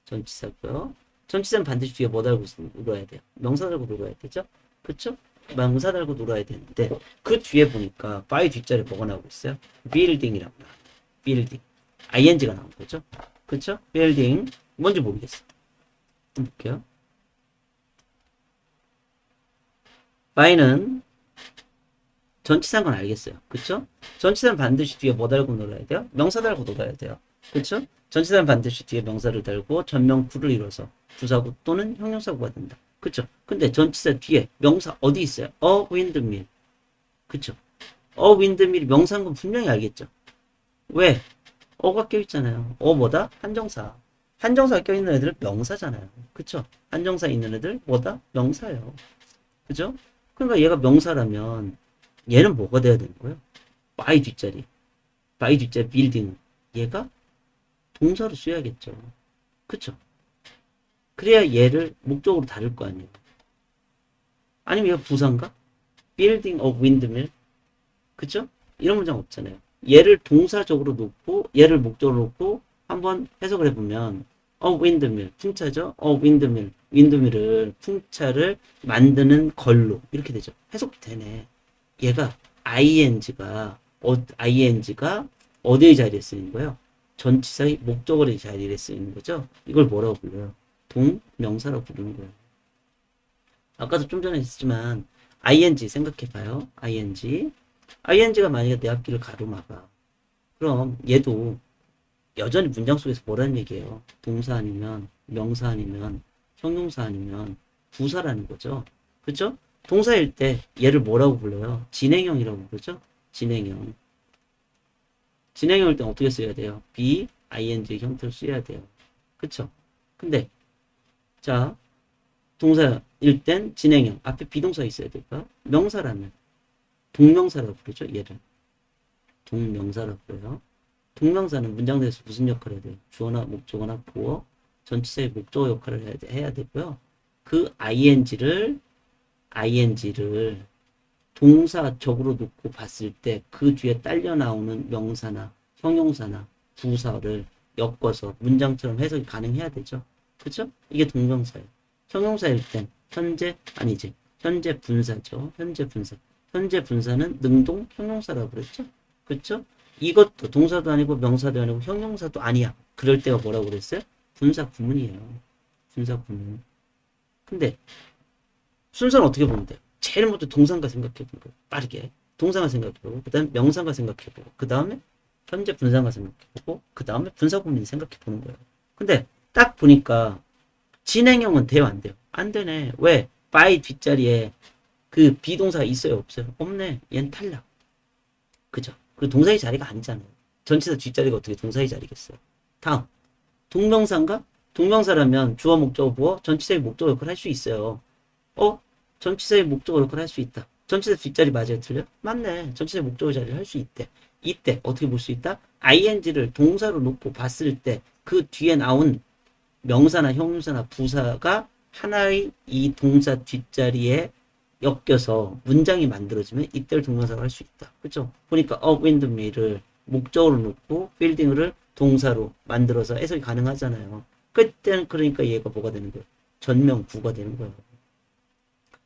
전치사고요. 전치사는 반드시 뒤에 뭐 달고 눌러야 돼요? 명사 달고 눌러야 되죠? 그쵸? 명사 달고 눌러야 되는데 그 뒤에 보니까 by 뒷자리에 뭐가 나오고 있어요? building이라고 나와요. building. ing가 나온 거죠? 그쵸? building. 뭔지 모르겠어. 한번 볼게요. by는 전치사인 건 알겠어요. 그쵸? 전치사는 반드시 뒤에 뭐 달고 놀아야 돼요? 명사 달고 놀아야 돼요. 그쵸? 전치사는 반드시 뒤에 명사를 달고 전명구를 이뤄서 부사구 또는 형용사구가 된다. 그쵸? 근데 전치사 뒤에 명사 어디 있어요? a windmill. 그쵸? a windmill 명사인 건 분명히 알겠죠? 왜? 어가 껴있잖아요. 뭐다? 한정사. 한정사 껴있는 애들은 명사잖아요. 그쵸? 한정사 있는 애들 뭐다? 명사예요. 그죠? 그러니까 얘가 명사라면 얘는 뭐가 돼야 되는 거예요? by 뒷자리. by 뒷자리 빌딩. 얘가 동사로 쓰여야겠죠. 그쵸? 그래야 얘를 목적으로 다룰 거 아니에요. 아니면 얘가 부사인가? building a windmill. 그쵸? 이런 문장 없잖아요. 얘를 동사적으로 놓고 얘를 목적으로 놓고 한번 해석을 해보면 windmill 풍차죠. windmill 윈드밀을 풍차를 만드는 걸로 이렇게 되죠. 해석이 되네. 얘가 ing가 어디의 자리에 쓰이는 거예요? 전치사의 목적어의 자리에 쓰이는 거죠. 이걸 뭐라고 불러요? 동명사라고 부르는 거예요. 아까도 좀 전에 했지만 ing 생각해봐요. ing가 만약에 내 앞길을 가로막아. 그럼 얘도 여전히 문장 속에서 뭐라는 얘기예요? 동사 아니면 명사 아니면 형용사 아니면 부사라는 거죠. 그쵸? 동사일 때 얘를 뭐라고 불러요? 진행형이라고 부르죠? 진행형. 진행형일 땐 어떻게 써야 돼요? be, ing 형태로 써야 돼요. 그쵸? 근데 자 동사일 땐 진행형 앞에 비동사 있어야 될까? 명사라면 동명사라고 부르죠. 얘를 동명사라고 불러요. 동명사는 문장 내에서 무슨 역할을 해야 돼요? 주어나 목적어나 보어, 전치사의 목적어 역할을 해야 되고요. 그 ing를 동사적으로 놓고 봤을 때 그 뒤에 딸려 나오는 명사나 형용사나 부사를 엮어서 문장처럼 해석이 가능해야 되죠. 그죠? 이게 동명사예요. 형용사일 땐 현재 아니지. 현재 분사죠. 현재 분사. 현재 분사는 능동 형용사라고 그랬죠. 그렇죠? 이것도 동사도 아니고 명사도 아니고 형용사도 아니야. 그럴 때가 뭐라고 그랬어요? 분사 구문이에요. 분사 구문. 근데 순서는 어떻게 보면 돼요? 제일 먼저 동사인가 생각해보는 거예요. 빠르게. 동사가 생각해보고, 그 다음에 명사가 생각해보고, 그 다음에 현재 분사가 생각해보고, 그 다음에 분사구문이 생각해보는 거예요. 근데 딱 보니까 진행형은 돼요, 안 돼요? 안 되네. 왜? by 뒷자리에 그 비동사가 있어요, 없어요? 없네. 얘는 탈락. 그죠? 그 동사의 자리가 아니잖아요. 전치사 뒷자리가 어떻게 동사의 자리겠어요? 다음. 동명사인가? 동명사라면 주어, 목적어, 보어, 전치사의 목적어 역할을 할 수 있어요. 전치사의 목적어 역할을 할 수 있다. 전치사 뒷자리 맞아요? 틀려? 맞네. 전치사의 목적어 자리를 할 수 있대. 이때 어떻게 볼 수 있다? ing를 동사로 놓고 봤을 때 그 뒤에 나온 명사나 형용사나 부사가 하나의 이 동사 뒷자리에 엮여서 문장이 만들어지면 이때를 동명사로 할 수 있다. 그렇죠? 보니까 windmill을 목적으로 놓고 빌딩을 동사로 만들어서 해석이 가능하잖아요. 그때는 그러니까 얘가 뭐가 되는 거예요? 전명구가 되는 거예요.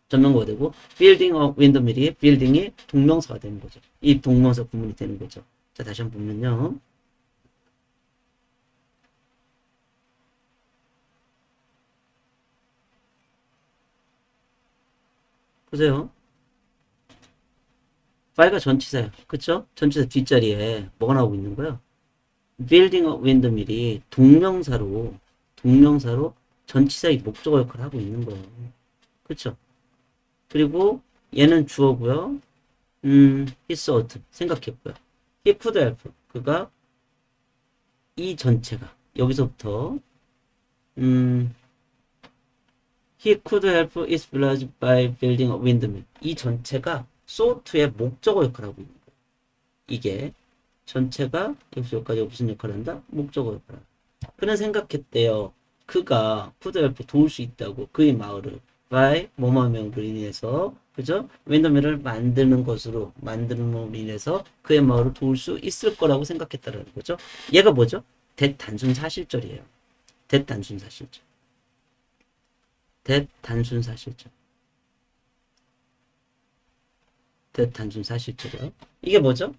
전명구가 되고 building a windmill이 building이 동명사가 되는 거죠. 이 동명사 구문이 되는 거죠. 자, 다시 한번 보면요. 보세요. by가 전치사예요. 그쵸? 전치사 뒷자리에 뭐가 나오고 있는 거예요? building a windmill이 동명사로 전치사의 목적어 역할을 하고 있는 거예요. 그쵸? 그리고 얘는 주어고요. he thought 생각했고요. he could help 그가 이 전체가 여기서부터 he could help its village by building a windmill 이 전체가 thought의 목적어 역할을 하고 있는 거예요. 이게 전체가 여기서까지 무슨 역할을 한다? 목적어 역할을 한다. 그는 생각했대요. 그가 could help 도울 수 있다고 그의 마을을 by 뭐뭐명으로 인해서 그죠? 윈드밀을 만드는 것으로 인해서 그의 마을을 도울 수 있을 거라고 생각했다는 거죠. 얘가 뭐죠? 대단순 사실절이에요. 대단순 사실절. 대단순 사실절. 대단순 사실절이요. 이게 뭐죠?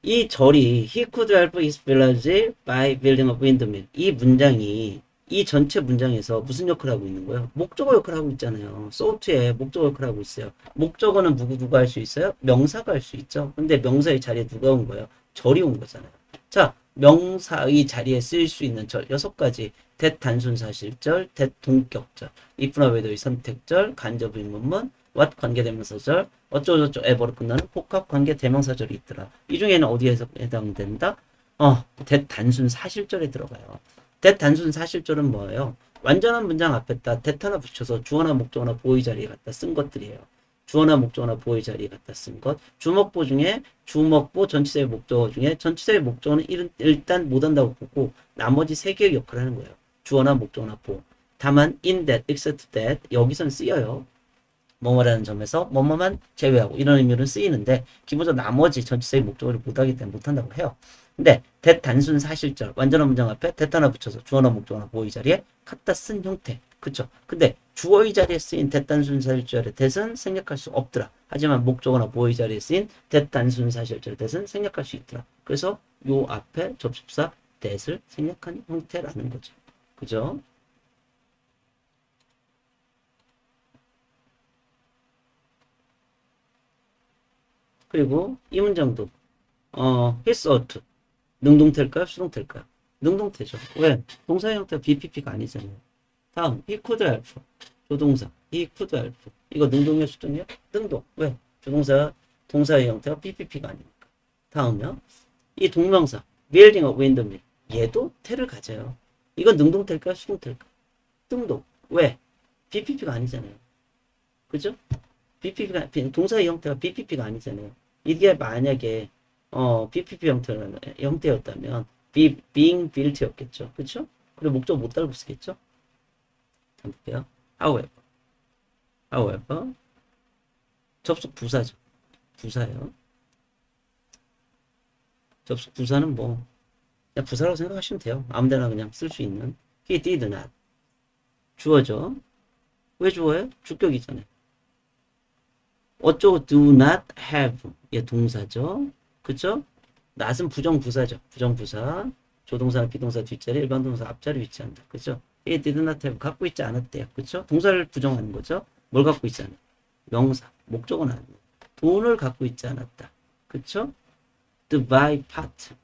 이 절이 he could help his village by building a windmill. 이 문장이 이 전체 문장에서 무슨 역할을 하고 있는 거예요? 목적어 역할을 하고 있잖아요. sought에 목적어 역할을 하고 있어요. 목적어는 누가 할 수 있어요? 명사가 할 수 있죠. 근데 명사의 자리에 누가 온 거예요? 절이 온 거잖아요. 자, 명사의 자리에 쓰일 수 있는 절 6가지. 대단순사실절, 대동격절, if나 whether의 선택절, 간접 의문문, what 관계대명사절, 어쩌고저쩌고 에버로 끝나는 복합 관계대명사절이 있더라. 이 중에는 어디에 해당된다? 대단순 사실절에 들어가요. 대단순 사실절은 뭐예요? 완전한 문장 앞에다 대타나 붙여서 주어나 목적어나 보의 자리에 갖다 쓴 것들이에요. 주어나 목적어나 보의 자리에 갖다 쓴 것. 주목보 중에 주목보 전치사의 목적어 중에 전치사의 목적어는 일단 못한다고 보고 나머지 3개의 역할을 하는 거예요. 주어나 목적어나 보. 다만 in that, except that 여기선 쓰여요. 뭐뭐라는 점에서 뭐뭐만 제외하고 이런 의미로 쓰이는데 기본적으로 나머지 전치사의 목적어를 못하기 때문에 못한다고 해요. 근데 대단순 사실절 완전한 문장 앞에 대타나 붙여서 주어나 목적어나 보의 자리에 갖다 쓴 형태. 그쵸? 근데 주어의 자리에 쓰인 대단순 사실절의 대은 생략할 수 없더라. 하지만 목적어나 보의 자리에 쓰인 대단순 사실절의 대은 생략할 수 있더라. 그래서 요 앞에 접속사 that을 생략한 형태라는 거죠. 그죠? 그리고 이 문장도 his ought 능동태일까요? 수동태일까요? 능동태죠. 왜? 동사 형태가 BPP가 아니잖아요. 다음 he could help 조동사 he could help 이거 능동이야 수동이야? 능동. 왜? 조동사 동사의 형태가 BPP가 아니니까. 다음요. 이 동명사 building a windmill 얘도 태를 가져요. 이건 능동태일까요? 수동태일까요? 능동. 왜? BPP가 아니잖아요. 그죠? BPP가 동사의 형태가 BPP가 아니잖아요. 이게 만약에 BPP 형태였다면 being built였겠죠. 그렇죠? 그리고 목적 못 달고 쓰겠죠? 한번 볼게요. however, 접속 부사죠. 부사예요. 접속 부사는 뭐 그냥 부사라고 생각하시면 돼요. 아무데나 그냥 쓸 수 있는. He did not. 주어죠. 왜 주어요? 주격이 전에. 어쩌고 do not have. 얘 동사죠. 그쵸? not은 부정부사죠. 부정부사. 조동사, 비동사 뒷자리, 일반 동사 앞자리 위치한다. 그쵸? He did not have. 갖고 있지 않았대요. 그쵸? 동사를 부정하는 거죠. 뭘 갖고 있지 않아? 명사. 목적은 아니에요. 돈을 갖고 있지 않았다. 그쵸? to buy part.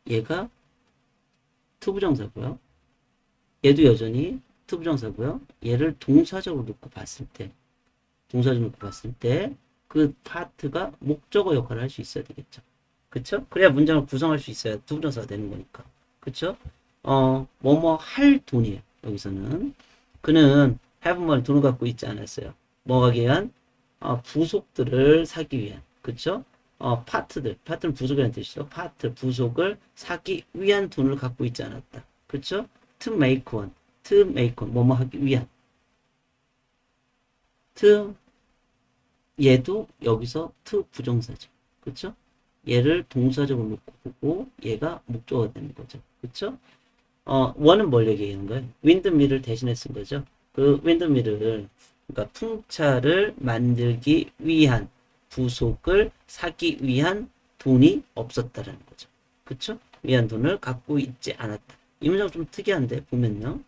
얘가 투부정사고요. 얘도 여전히 투부정사고요. 얘를 동사적으로 놓고 봤을 때, 동사적으로 놓고 봤을 때, 그 파트가 목적어 역할을 할 수 있어야 되겠죠. 그쵸? 그래야 문장을 구성할 수 있어야 투부정사가 되는 거니까. 그쵸? 뭐뭐 할 돈이에요. 여기서는. 그는 have money, 돈을 갖고 있지 않았어요. 뭐 하기 위한? 부속들을 사기 위한. 그쵸? 파트는 부속이라는 뜻이죠. 파트, 부속을 사기 위한 돈을 갖고 있지 않았다. 그쵸? to make one, 뭐뭐 하기 위한. to, 얘도 여기서 to 부정사죠. 그쵸? 얘를 동사적으로 놓고 보고 얘가 목적어가 되는 거죠. 그쵸? 원은 뭘 얘기하는 거예요? 윈드밀을 대신해 쓴 거죠. 그 윈드밀을, 그러니까 풍차를 만들기 위한 부속을 사기 위한 돈이 없었다라는 거죠. 그쵸? 위한 돈을 갖고 있지 않았다. 이 문장 좀 특이한데 보면요.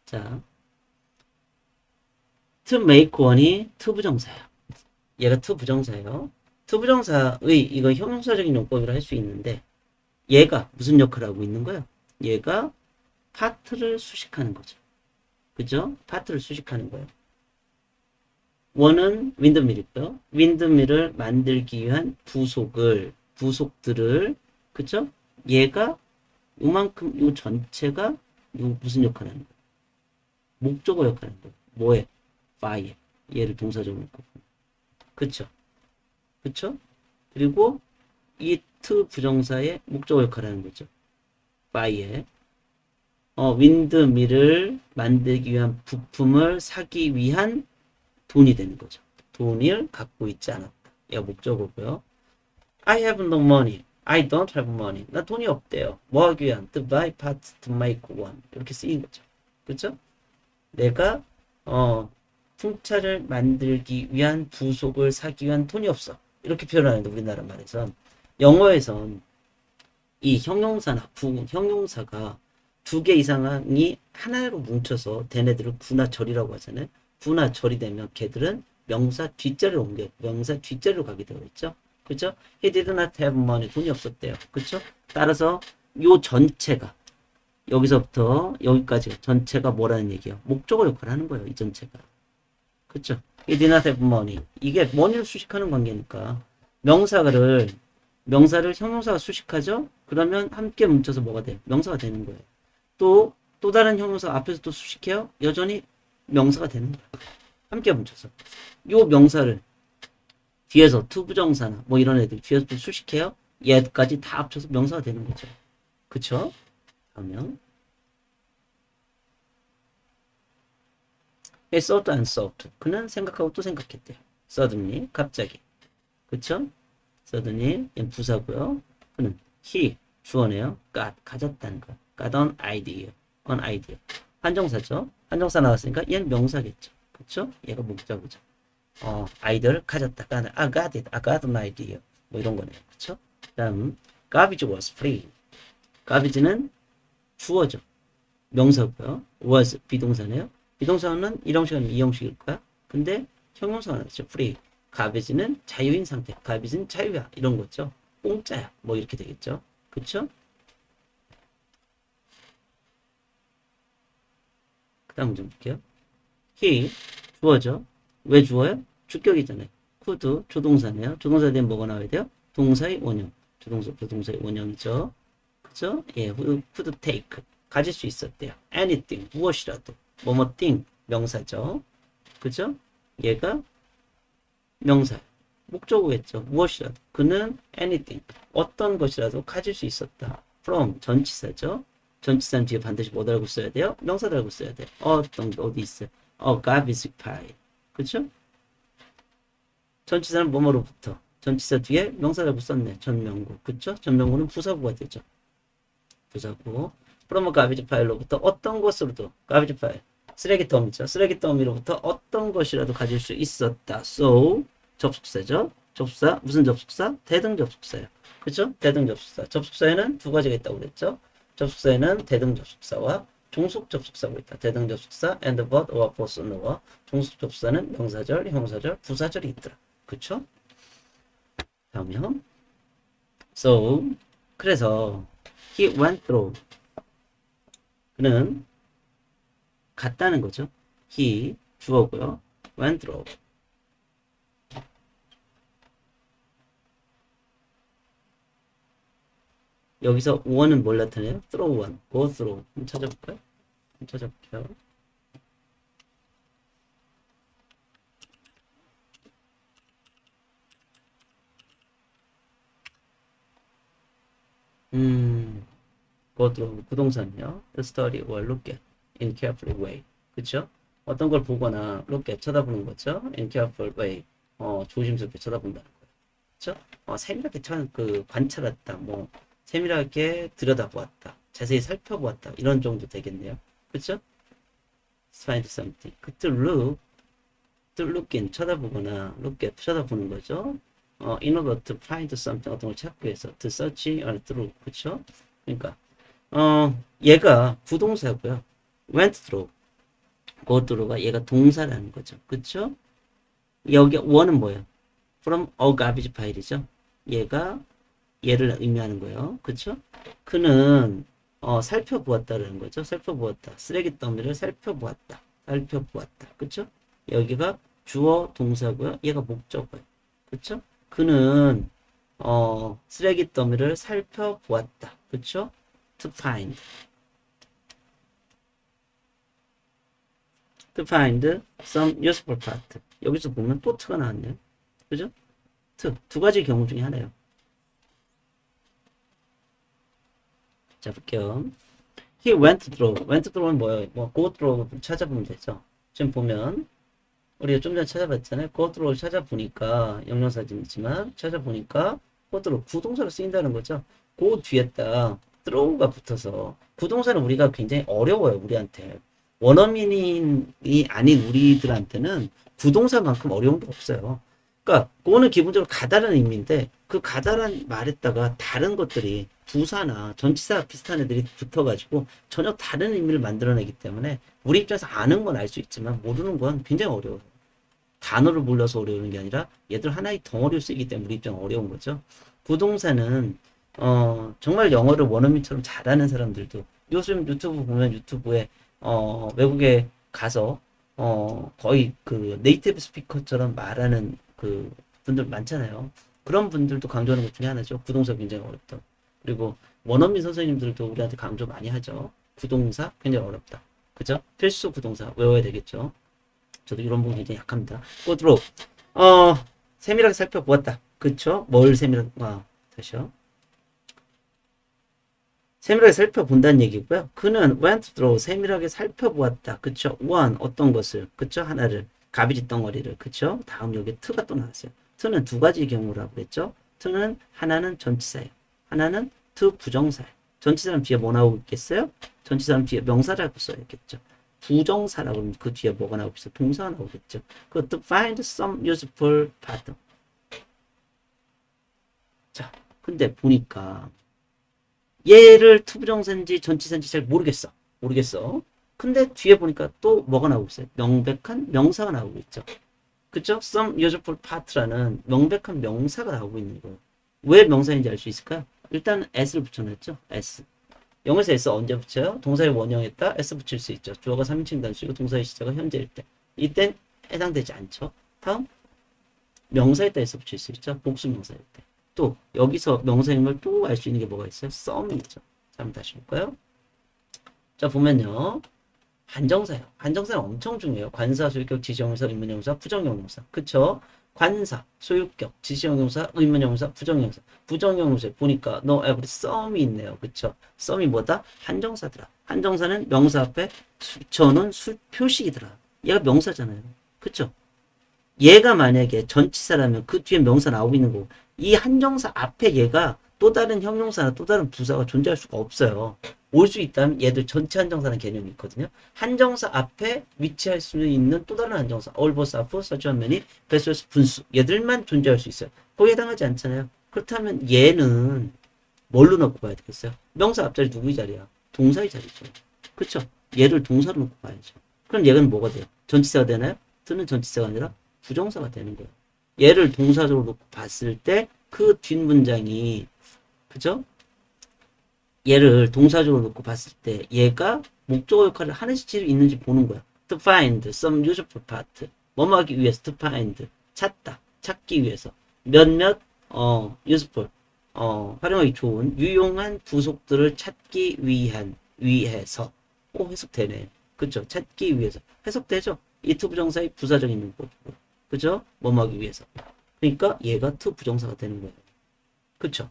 자, to make one이 to 부정사예요. 얘가 to 부정사예요. to 부정사의 이거 형용사적인 용법이라 할 수 있는데 얘가 무슨 역할을 하고 있는 거예요? 얘가 파트를 수식하는 거죠. 그죠? 파트를 수식하는 거예요. 원은 윈드밀이고요. 윈드밀을 만들기 위한 부속들을, 그죠? 얘가 요만큼, 요 전체가 요 무슨 역할을 하는 거예요? 목적어 역할을 하는 거예요. 뭐에? by에. 얘를 동사적으로 놓고. 그쵸? 그쵸? 그리고 이 to 부정사의 목적어 역할을 하는 거죠. by에. 윈드밀을 만들기 위한 부품을 사기 위한 돈이 되는 거죠. 돈을 갖고 있지 않았다. 얘가 목적어고요. I have no money. I don't have money. 나 돈이 없대요. 뭐 하기 위한? To buy parts to make one. 이렇게 쓰인 거죠. 그렇죠? 내가 풍차를 만들기 위한 부속을 사기 위한 돈이 없어. 이렇게 표현하는데 우리나라 말에선 영어에선 이 형용사나 형용사가 두 개 이상이 하나로 뭉쳐서 된 애들을 구나 절이라고 하잖아요. 구나 절이 되면 걔들은 명사 뒷자리로 옮겨요. 명사 뒷자리로 가게 되어 있죠. 그죠? He did not have money. 돈이 없었대요. 그죠? 따라서 요 전체가 여기서부터 여기까지 전체가 뭐라는 얘기예요? 목적어 역할을 하는 거예요. 이 전체가. 그죠? He did not have money. 이게 money를 수식하는 관계니까 명사를 형용사가 수식하죠? 그러면 함께 뭉쳐서 뭐가 돼요? 명사가 되는 거예요. 또 다른 형용사 앞에서 또 수식해요? 여전히 명사가 되는 거예요. 함께 뭉쳐서. 요 명사를 뒤에서 투부정사나 뭐 이런 애들 뒤에서 또 수식해요? 얘까지 다 합쳐서 명사가 되는 거죠. 그쵸? 그러면 He thought and thought. 그는 생각하고 또 생각했대요. suddenly, 갑자기. 그쵸? suddenly, 얘는 부사고요. 그는 he, 주어네요. 가졌다는 거. got an idea. 한정사죠. 한정사 나왔으니까 얘는 명사겠죠. 그쵸? 얘가 목적어죠. 아이디어를 가졌다. I got it. I got an idea. 뭐 이런 거네요. 그쵸? 다음, garbage was free. garbage는 주어죠. 명사고요. was 비동사네요. 비동사는 1형식 아니면 2형식일 거야. 근데 형용사가 나왔죠. free. garbage는 자유인 상태. garbage는 자유야. 이런 거죠. 공짜야. 뭐 이렇게 되겠죠. 그쵸? 그 다음 좀 볼게요. he, 주어죠. 왜 주어요? 주격이잖아요. could, 조동사네요. 조동사에 대한 뭐가 나와야 돼요? 동사의 원형. 조동사의 원형이죠. 그죠? 예, could take. 가질 수 있었대요. anything, 무엇이라도. 뭐뭐 thing, 명사죠. 그죠? 얘가 명사. 목적어겠죠. 무엇이라도. 그는 anything. 어떤 것이라도 가질 수 있었다. from 전치사죠. 전치사는 뒤에 반드시 뭐 달고 써야 돼요? 명사 달고 써야 돼. 어떤 게 어디 있어요? garbage pile. 그쵸? 전치사는 뭐뭐로부터. 전치사 뒤에 명사 달고 썼네. 전명구. 그쵸? 전명구는 부사구가 되죠. 부사구. from a garbage pile로부터 어떤 것으로도 garbage pile. 쓰레기 더미죠. 쓰레기 더미로부터 어떤 것이라도 가질 수 있었다. So 접속사죠. 접속사 무슨 접속사? 대등 접속사예요. 그렇죠? 대등 접속사. 접속사에는 두 가지가 있다고 그랬죠. 접속사에는 대등 접속사와 종속 접속사가 있다. 대등 접속사 and but or both or 종속 접속사는 명사절, 형사절, 부사절이 있더라. 그렇죠? 다음이요. So 그래서 he went through 그는 갔다는 거죠. he 주어고요. went through 여기서 one은 뭘 나타내요? through one, go through. 한번 찾아볼까요? 한번 찾아볼게요. go through 부동산이요. to study or look at in careful way. 그쵸? 어떤 걸 보거나 look at 쳐다보는 거죠. in careful way. 조심스럽게 쳐다본다는 거예요. 그쵸? 세밀하게 관찰했다. 뭐 세밀하게 들여다보았다. 자세히 살펴보았다. 이런 정도 되겠네요. 그쵸? find something. 그 to look in 쳐다보거나 look at 쳐다보는 거죠. in order to find something 어떤 걸 찾기 위해서 to search or through. 그쵸? 그러니까 얘가 부동사고요. went through. go through가 얘가 동사라는 거죠. 그쵸? 여기 one은 뭐예요? from a garbage pile이죠. 얘를 의미하는 거예요. 그쵸? 그는 살펴보았다라는 거죠. 살펴보았다. 쓰레기 더미를 살펴보았다. 살펴보았다. 그쵸? 여기가 주어 동사고요. 얘가 목적어예요. 그쵸? 그는 쓰레기 더미를 살펴보았다. 그쵸? to find. to find some useful part. 여기서 보면 또 t가 나왔네요. 그죠? 두 가지 경우 중에 하나예요. 자, 볼게요. He went through. went through는 뭐예요? 뭐 go through 찾아보면 되죠. 지금 보면 우리가 좀 전에 찾아봤잖아요. go through를 찾아보니까 영영사진이지만 찾아보니까 go through 부동사로 쓰인다는 거죠. go 뒤에다 throw가 붙어서 부동사는 우리가 굉장히 어려워요. 우리한테. 원어민이 아닌 우리들한테는 부동사만큼 어려운 게 없어요. 그러니까 그거는 기본적으로 가다라는 의미인데 그 가다란 말에다가 다른 것들이 부사나 전치사 비슷한 애들이 붙어가지고 전혀 다른 의미를 만들어내기 때문에 우리 입장에서 아는 건 알 수 있지만 모르는 건 굉장히 어려워요. 단어를 몰라서 어려운 게 아니라 얘들 하나의 덩어리로 쓰이기 때문에 우리 입장 어려운 거죠. 부동사는 정말 영어를 원어민처럼 잘하는 사람들도 요즘 유튜브 보면 유튜브에 외국에 가서 거의 그 네이티브 스피커처럼 말하는 그 분들 많잖아요. 그런 분들도 강조하는 것 중에 하나죠. 부동사 굉장히 어렵다. 그리고 원어민 선생님들도 우리한테 강조 많이 하죠. 부동사 굉장히 어렵다. 그죠? 필수 부동사 외워야 되겠죠. 저도 이런 부분 굉장히 약합니다. 꼬드로 세밀하게 살펴보았다. 그쵸? 뭘 세밀하게 다시요. 세밀하게 살펴본다는 얘기고요. 그는 went through 세밀하게 살펴보았다. 그쵸? one 어떤 것을 그쵸? 하나를 가비지 덩어리를 그쵸? 다음 여기 t가 또 나왔어요. t는 두 가지 경우라고 했죠. t는 하나는 전치사예요. 하나는 to 부정사예요. 전치사는 뒤에 뭐 나오고 있겠어요? 전치사는 뒤에 명사라고 써야겠죠. 부정사라고 그러면 그 뒤에 뭐가 나오겠어요? 동사가 나오겠죠. 그 to find some useful part. 자, 근데 보니까 얘를 투부정사인지 전치사인지 잘 모르겠어. 근데 뒤에 보니까 또 뭐가 나오고 있어요? 명백한 명사가 나오고 있죠. 그쵸? Some useful part라는 명백한 명사가 나오고 있는 거예요. 왜 명사인지 알 수 있을까요? 일단 s를 붙여놨죠. s. 영어에서 s 언제 붙여요? 동사의 원형에다 s 붙일 수 있죠. 주어가 3인칭 단수이고 동사의 시제가 현재일 때. 이땐 해당되지 않죠. 다음 명사에다 s 붙일 수 있죠. 복수 명사일 때. 또 여기서 명사임을 또 알 수 있는 게 뭐가 있어요? some이죠. 자, 한번 다시 볼까요? 자, 보면요. 한정사예요. 한정사는 엄청 중요해요. 관사, 수격, 지정사, 의문형사, 부정형용사. 그쵸? 관사, 소유격, 지시형용사, 의문형용사, 부정형용사. 부정형용사에 보니까 no every some이 있네요. 그쵸? some이 뭐다? 한정사더라. 한정사는 명사 앞에 붙여놓은 표식이더라. 얘가 명사잖아요. 그쵸? 얘가 만약에 전치사라면 그 뒤에 명사 나오고 있는 거고 이 한정사 앞에 얘가 또 다른 형용사나 또 다른 부사가 존재할 수가 없어요. 올 수 있다면 얘들 전체 한정사라는 개념이 있거든요. 한정사 앞에 위치할 수 있는 또 다른 한정사 얼버스 앞으로 서치하면이 배수에서 분수 얘들만 존재할 수 있어요. 거기에 해당하지 않잖아요. 그렇다면 얘는 뭘로 넣고 봐야 되겠어요? 명사 앞자리 누구의 자리야? 동사의 자리죠. 그쵸? 얘를 동사로 놓고 봐야죠. 그럼 얘는 뭐가 돼요? 전치사가 되나요? 드는 전치사가 아니라 부정사가 되는 거예요. 얘를 동사적으로 놓고 봤을 때 그 뒷문장이 그죠? 얘를 동사적으로 놓고 봤을 때 얘가 목적어 역할을 하는지 있는지 보는 거야. To find some useful part. 뭐뭐 하기 위해서 to find 찾다 찾기 위해서 몇몇 useful 활용하기 좋은 유용한 부속들을 찾기 위해서 해석되네. 그쵸? 찾기 위해서 해석되죠? 이 to 부정사의 부사적인 용법. 그죠? 뭐뭐 하기 위해서. 그러니까 얘가 to 부정사가 되는 거예요. 그쵸?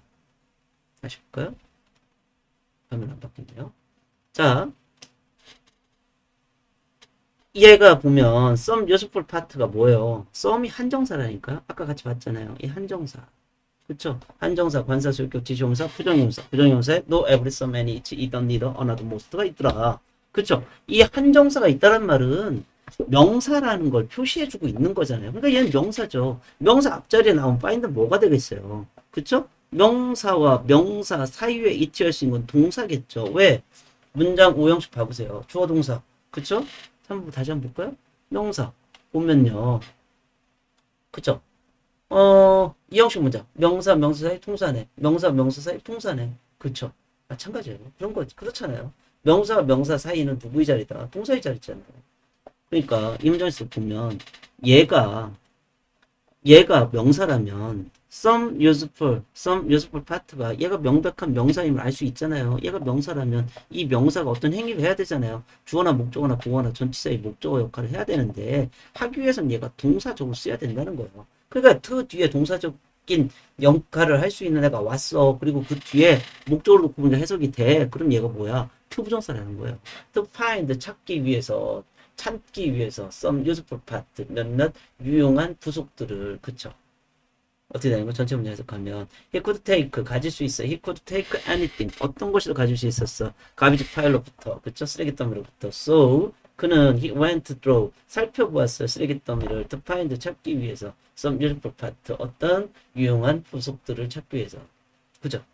다시 볼까요? 화면 안 바뀌네요. 자, 얘가 보면 some useful part가 뭐예요? some이 한정사라니까. 아까 같이 봤잖아요. 이 한정사. 그쵸? 한정사, 관사, 소유격, 지시용사, 부정용사. 부정용사에 no, every, some, any, each, either, neither, another, most가 있더라. 그쵸? 이 한정사가 있다란 말은 명사라는 걸 표시해주고 있는 거잖아요. 그러니까 얘는 명사죠. 명사 앞자리에 나온 find는 뭐가 되겠어요? 그쵸? 명사와 명사 사이에 위치할 수 있는 건 동사겠죠. 왜? 문장 오형식 봐보세요. 주어 동사. 그쵸? 한번 다시 한번 볼까요? 명사. 보면요. 그쵸? 이형식 문장. 명사, 명사 사이 통사네. 명사, 명사 사이 통사네. 그쵸? 마찬가지예요. 그런 거, 그렇잖아요. 명사와 명사 사이는 누구의 자리다? 동사의 자리잖아요. 그러니까 이 문장에서 보면 얘가 명사라면 some useful part가 얘가 명백한 명사임을 알 수 있잖아요. 얘가 명사라면 이 명사가 어떤 행위를 해야 되잖아요. 주어나 목적어나 보어나 전치사의 목적어 역할을 해야 되는데 하기 위해서는 얘가 동사적으로 써야 된다는 거예요. 그러니까 그 뒤에 동사적인 역할을 할 수 있는 애가 왔어. 그리고 그 뒤에 목적어로 놓고 보니까 해석이 돼. 그럼 얘가 뭐야? 투부정사라는 거예요. to find 찾기 위해서 some useful part 몇몇 유용한 부속들을 그쵸? 어떻게 되는 거? 전체 문제 해석하면 he could take 가질 수 있어. he could take anything 어떤 것이도 가질 수 있었어. garbage pile로부터 그쵸? 쓰레기 더미로부터 so 그는 he went through 살펴보았어요. 쓰레기 더미를 to find 찾기 위해서 some useful part 어떤 유용한 부속들을 찾기 위해서 그죠?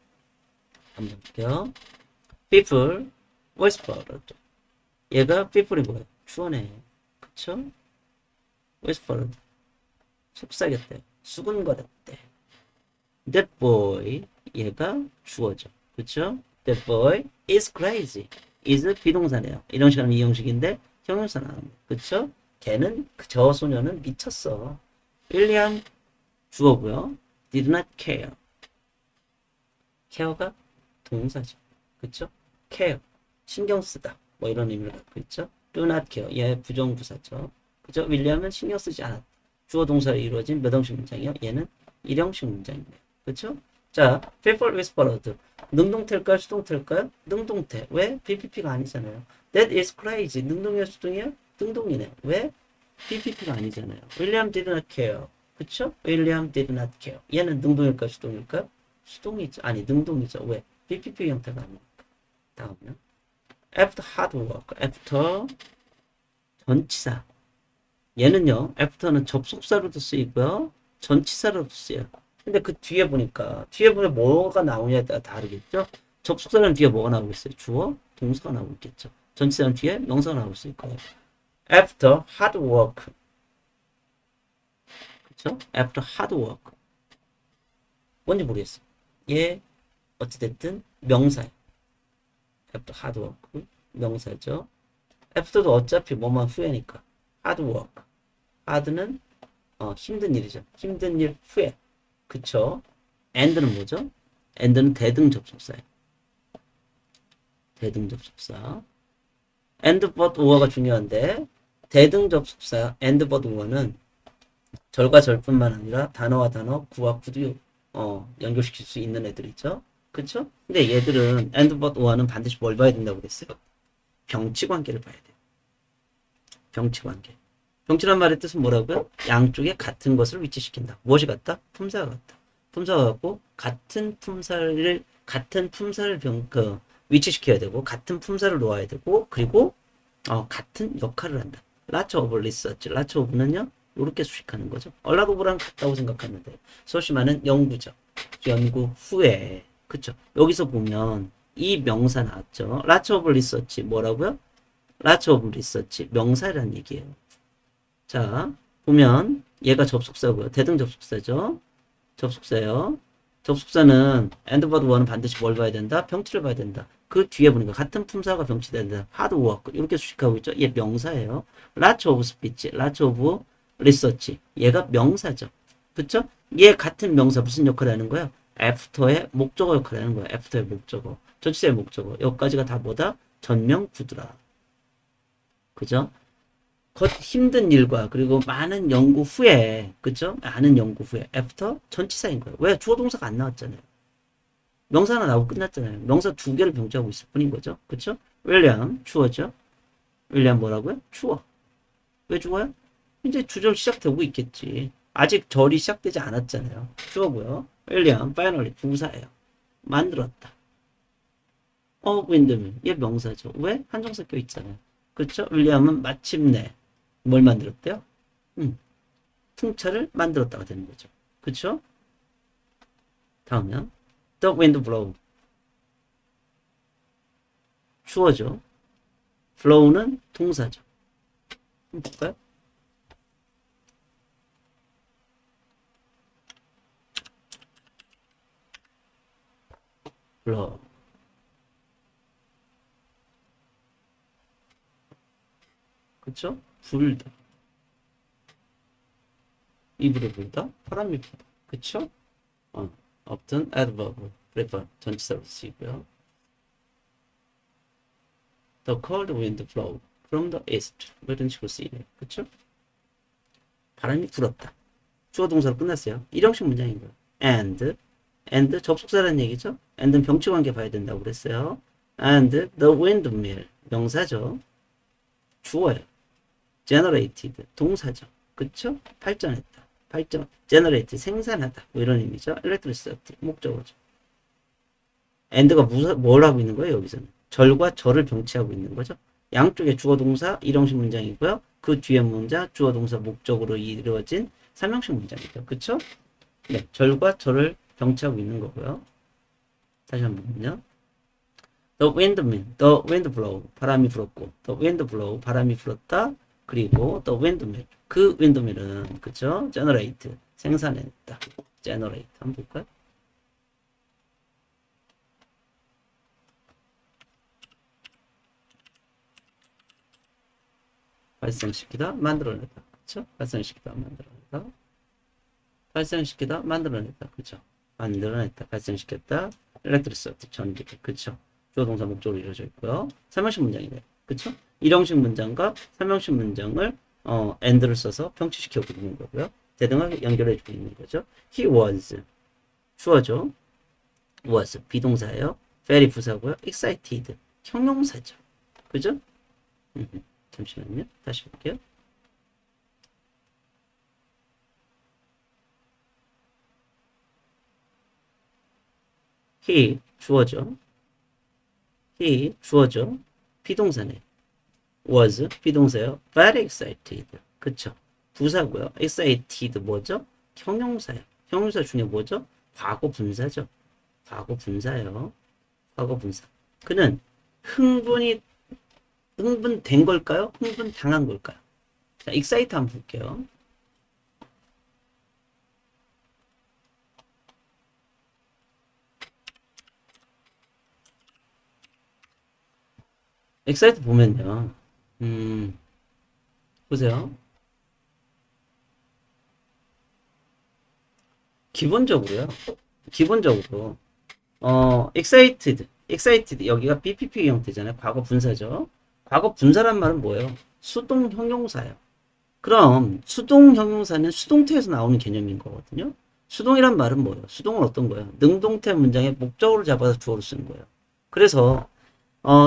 한번 볼게요. people whispered 얘가 people이 뭐예요? 주어네. 그쵸? whispered 속삭였대. 수군거렸대. That boy 얘가 주어죠. 그쵸? That boy is crazy. is 비동사네요. 이런 식으로 하면 이형식인데 형용사 나오는 거예요. 그쵸? 걔는 저 소녀는 미쳤어. 윌리엄 주어고요. did not care. care가 동사죠. 그쵸? care 신경 쓰다. 뭐 이런 의미를 갖고 있죠. do not care 얘 부정부사죠. 그죠? 윌리엄은 신경 쓰지 않았다. 주어 동사로 이루어진 몇 형식 문장이요? 얘는 일형식 문장이네요. 그쵸? 자, people whispered. 능동태일까요? 수동태일까요? 능동태. 왜? BPP가 아니잖아요. That is crazy. 능동이야? 수동이야? 능동이네. 왜? BPP가 아니잖아요. William did not care. 그쵸? William did not care. 얘는 능동일까요? 수동일까요? 수동이죠. 아니, 능동이죠. 왜? BPP 형태가 아니니까. 다음요. After hard work. After 전치사. 얘는요, after는 접속사로도 쓰이고요, 전치사로도 쓰여요. 근데 그 뒤에 보니까, 뭐가 나오냐에 따라 다르겠죠? 접속사는 뒤에 뭐가 나오고 있어요? 주어, 동사가 나오고 있겠죠. 전치사는 뒤에 명사가 나올 수 있고요. After hard work. 그쵸? After hard work. 뭔지 모르겠어요. 얘, 어찌됐든, 명사예요. After hard work. 명사죠. After도 어차피 뭐만 후에니까. hard work. hard는 힘든 일이죠. 힘든 일 후에. 그쵸? and는 뭐죠? and는 대등 접속사예요. 대등 접속사. and but or가 중요한데 대등 접속사 and but or는 절과 절뿐만 아니라 단어와 단어, 구와 구도 연결시킬 수 있는 애들이죠. 그쵸? 근데 얘들은 and but or는 반드시 뭘 봐야 된다고 그랬어요? 병치 관계를 봐야 돼요. 병치 관계. 병치란 말의 뜻은 뭐라고요? 양쪽에 같은 것을 위치시킨다. 무엇이 같다? 품사가 같다. 품사가 같고 같은 품사를 위치시켜야 되고 같은 품사를 놓아야 되고 그리고 같은 역할을 한다. 라처 오브 리서치. 라처 오브는요. 이렇게 수식하는 거죠. 얼라도브랑 같다고 생각하는데 소시마는 연구죠. 연구 후에 그쵸. 여기서 보면 이 명사 나왔죠. 라처 오브 리서치 뭐라고요? 라처 오브 리서치 명사라는 얘기예요. 자 보면 얘가 접속사고요. 대등 접속사죠. 접속사요. 접속사는 and but one은 반드시 뭘 봐야 된다? 병치를 봐야 된다. 그 뒤에 보니까 같은 품사가 병치된다. hard work 이렇게 수식하고 있죠. 얘 명사예요. lots of speech, lots of research 얘가 명사죠. 그쵸? 얘 같은 명사 무슨 역할을 하는 거야? after의 목적어 역할을 하는 거야. after의 목적어. 전치사의 목적어. 여기까지가 다 뭐다? 전명 구두라. 그죠? 힘든 일과 그리고 많은 연구 후에 그죠? 많은 연구 후에 after 전치사인 거예요. 왜? 주어 동사가 안 나왔잖아요. 명사 하나 나오고 끝났잖아요. 명사 두 개를 병조하고 있을 뿐인 거죠. 그쵸? 윌리엄 주어죠. 윌리엄 뭐라고요? 주어. 왜 주어요? 이제 주절 시작되고 있겠지. 아직 절이 시작되지 않았잖아요. 주어고요. 윌리엄 파이널리 부사예요. 만들었다. 윈드밀 얘 명사죠. 왜? 한정사 껴 있잖아요. 그쵸? 윌리엄은 마침내 뭘 만들었대요? 풍차를 만들었다가 되는 거죠. 그쵸? 다음은 The wind blow. 주어죠. blow는 동사죠. 한번 볼까요? blow. 그쵸? 불다. 이불에 불다? 바람이 불다. 그쵸? often adverb, prefer 전치사로 쓰이고요. The cold wind blow from the east. 뭐 이런 식으로 쓰이네요. 그쵸? 바람이 불었다. 주어 동사로 끝났어요. 일형식 문장인 거예요. and 접속사라는 얘기죠. and는 병치 관계 봐야 된다고 그랬어요. and the windmill 명사죠. 주어요. generated 동사죠. 그쵸? 발전했다. generate 생산하다. 뭐 이런 의미죠. electricity 목적어죠. and가 뭘 하고 있는 거예요? 여기서는 절과 절을 병치하고 있는 거죠. 양쪽에 주어 동사 일형식 문장이고요. 그 뒤에 문장 주어 동사 목적으로 이루어진 삼형식 문장이죠. 그쵸? 네, 절과 절을 병치하고 있는 거고요. 다시 한번 보면요. The wind blow 바람이 불었고 the wind blow 바람이 불었다. 그리고 the windmill 그 windmill은 그쵸? generate 생산했다. generate 한번 볼까요? 발생시키다 만들어내다. 그쵸? 발생시키다 만들어내다. 발생시키다 만들어냈다. 그쵸? 만들어냈다. 발생시켰다. electricity 전기. 그쵸? 주어 동사 목적으로 이루어져 있고요. 삼형식 문장이래요. 그쵸? 일형식 문장과 삼형식 문장을 and를 써서 병치시켜 주는 거고요. 대등하게 연결해 주고 있는 거죠. He was 주어죠. was 비동사예요. very 부사고요. excited 형용사죠. 그죠? 잠시만요. 다시 볼게요. he 주어죠. he 주어죠. 비동사네. was 비동사요. very excited. 그쵸? 부사고요. excited 뭐죠? 형용사요. 형용사 중에 뭐죠? 과거 분사죠. 과거 분사요. 과거 분사. 그는 흥분된 걸까요? 흥분당한 걸까요? 자, excite 한번 볼게요. excite 보면요. 보세요. 기본적으로 excited 여기가 BPP 형태잖아요. 과거 분사죠. 과거 분사란 말은 뭐예요? 수동 형용사예요. 그럼 수동 형용사는 수동태에서 나오는 개념인 거거든요. 수동이란 말은 뭐예요? 수동은 어떤 거예요? 능동태 문장에 목적어를 잡아서 주어로 쓰는 거예요. 그래서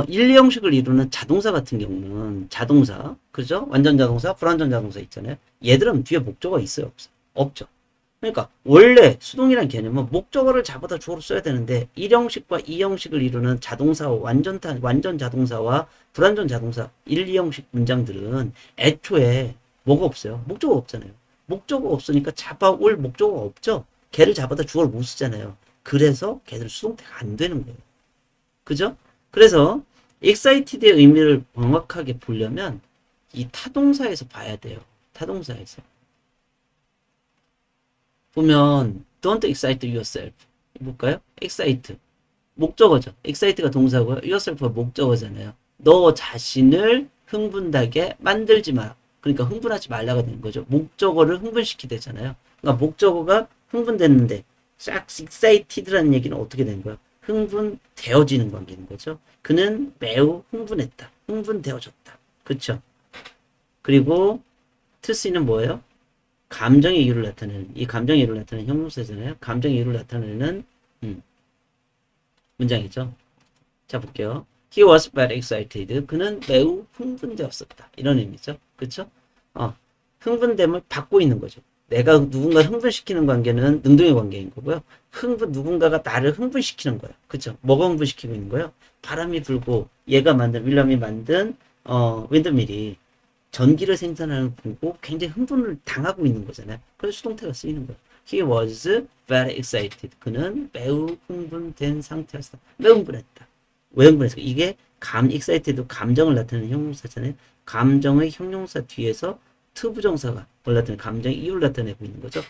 1, 2형식을 이루는 자동사 같은 경우는 자동사, 그죠? 완전 자동사, 불완전 자동사 있잖아요. 얘들은 뒤에 목적어가 있어요, 없어요? 없죠. 그러니까 원래 수동이란 개념은 목적어를 잡아다 주어로 써야 되는데 1형식과 2형식을 이루는 자동사와 완전 자동사와 불완전 자동사 1, 2형식 문장들은 애초에 뭐가 없어요? 목적어 없잖아요. 목적어 없으니까 잡아올 목적어가 없죠. 걔를 잡아다 주어를 못 쓰잖아요. 그래서 걔들 수동태가 안 되는 거예요. 그죠? 그래서 excited의 의미를 정확하게 보려면 이 타동사에서 봐야 돼요. 타동사에서. 보면 don't excite yourself. 볼까요? excite. 목적어죠. excite가 동사고요. yourself가 목적어잖아요. 너 자신을 흥분하게 만들지 마. 그러니까 흥분하지 말라가 되는 거죠. 목적어를 흥분시키대잖아요. 그러니까 목적어가 흥분됐는데 싹 excited라는 얘기는 어떻게 된 거야? 흥분되어지는 관계인 거죠. 그는 매우 흥분했다. 흥분되어졌다. 그쵸? 그리고 to see는 뭐예요? 감정의 이유를 나타내는, 이 감정의 이유를 나타내는 형용사잖아요. 감정의 이유를 나타내는 문장이죠. 자, 볼게요. He was very excited. 그는 매우 흥분되었었다. 이런 의미죠. 그쵸? 흥분됨을 받고 있는 거죠. 내가 누군가를 흥분시키는 관계는 능동의 관계인 거고요. 누군가가 나를 흥분시키는 거예요. 그쵸? 뭐가 흥분시키고 있는 거예요? 바람이 불고 윌럼이 만든 윈드밀이 전기를 생산하는 걸 보고 굉장히 흥분을 당하고 있는 거잖아요. 그래서 수동태가 쓰이는 거예요. He was very excited. 그는 매우 흥분된 상태였다. 매우 흥분했다. 왜 흥분했을까? 이게 excited도 감정을 나타내는 형용사잖아요. 감정의 형용사 뒤에서 to 부정사가 나타내는 감정의 이유를 나타내고 있는 거죠.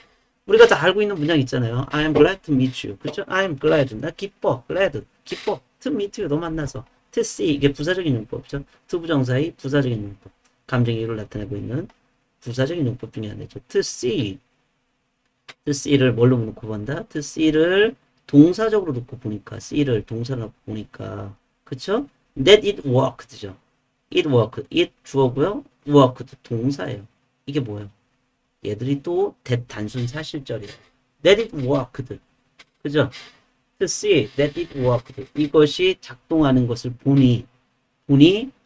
우리가 다 알고 있는 문장 있잖아요. I am glad to meet you. 그렇죠? I am glad. 나 기뻐. glad. 기뻐. to meet you. 너 만나서. to see. 이게 부사적인 용법이죠. to 부정사의 부사적인 용법. 감정의 이유를 나타내고 있는 부사적인 용법 중에 하나죠. to see. to see를 뭘로 놓고 본다? to see를 동사적으로 놓고 보니까 see를 동사로 놓고 보니까 그쵸? that it worked죠. it worked. it 주어고요. worked 동사예요. 이게 뭐예요? 얘들이 또 단순 사실절이에요. that it worked. 그죠? to see that it worked. 이것이 작동하는 것을 보니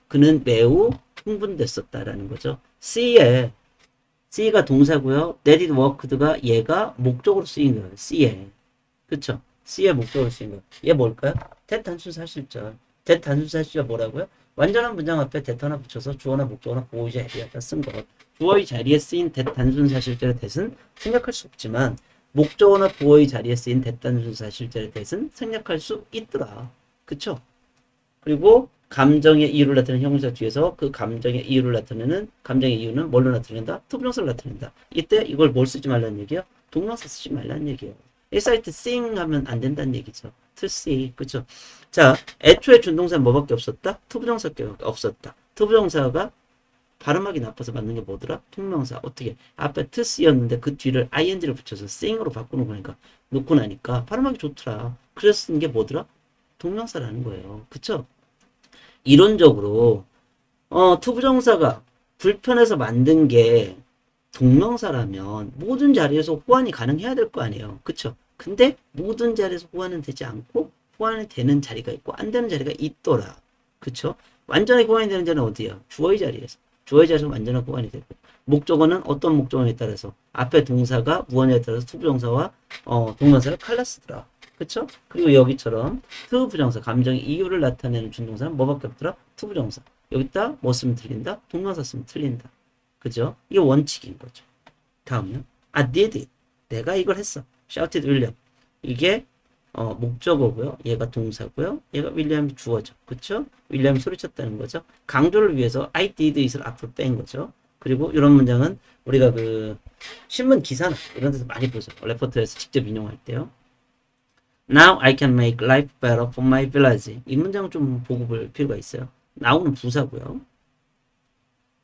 그는 매우 흥분됐었다라는 거죠. C가 동사고요. That it worked가 얘가 목적으로 쓰인 거예요. C에. 그쵸? C의 목적으로 쓰인 거예요. 얘 뭘까요? 대단순 사실절. 대단순 사실절 뭐라고요? 완전한 문장 앞에 that 하나 붙여서 주어나 목적어나 보호의 자리에다 쓴 것. 주어의 자리에 쓰인 대단순 사실절의 대신 생략할 수 없지만 목적어나 보호의 자리에 쓰인 대단순 사실절의 대신 생략할 수 있더라. 그쵸? 그리고 감정의 이유를 나타내는 형용사 뒤에서 그 감정의 이유를 나타내는 감정의 이유는 뭘로 나타낸다? 투부정사를 나타낸다. 이때 이걸 뭘 쓰지 말라는 얘기예요? 동명사 쓰지 말라는 얘기예요. excite sing 하면 안 된다는 얘기죠. to see. 그쵸? 자, 애초에 준동사는 뭐밖에 없었다? 투부정사밖에 없었다. 투부정사가 발음하기 나빠서 맞는 게 뭐더라? 통명사. 어떻게? 앞에 to see였는데 그 뒤를 ing를 붙여서 sing으로 바꾸는 거니까 놓고 나니까 발음하기 좋더라. 그래서 쓴 게 뭐더라? 동명사라는 거예요. 그쵸? 이론적으로 투부정사가 불편해서 만든 게 동명사라면 모든 자리에서 호환이 가능해야 될 거 아니에요. 그쵸? 근데 모든 자리에서 호환은 되지 않고 호환이 되는 자리가 있고 안 되는 자리가 있더라. 그쵸? 완전히 호환이 되는 자리는 어디야? 주어의 자리에서. 주어의 자리에서 완전한 호환이 되고 목적어는 어떤 목적어에 따라서 앞에 동사가 무언에 따라서 투부정사와 동명사를 칼라쓰더라. 그쵸? 그리고 여기처럼 투부정사, 감정의 이유를 나타내는 준동사는 뭐밖에 없더라? 투부정사. 여기다 뭐 쓰면 틀린다? 동명사 쓰면 틀린다. 그죠? 이게 원칙인 거죠. 다음요. I did it. 내가 이걸 했어. shouted William. 이게 목적어고요. 얘가 동사고요. 얘가 윌리엄이 주어죠. 그쵸? 윌리엄이 소리쳤다는 거죠. 강조를 위해서 I did it을 앞으로 뺀 거죠. 그리고 이런 문장은 우리가 그 신문 기사나 이런 데서 많이 보죠. 레포트에서 직접 인용할 때요. Now I can make life better for my village. 이 문장은 좀 보고 볼 필요가 있어요. now는 부사고요.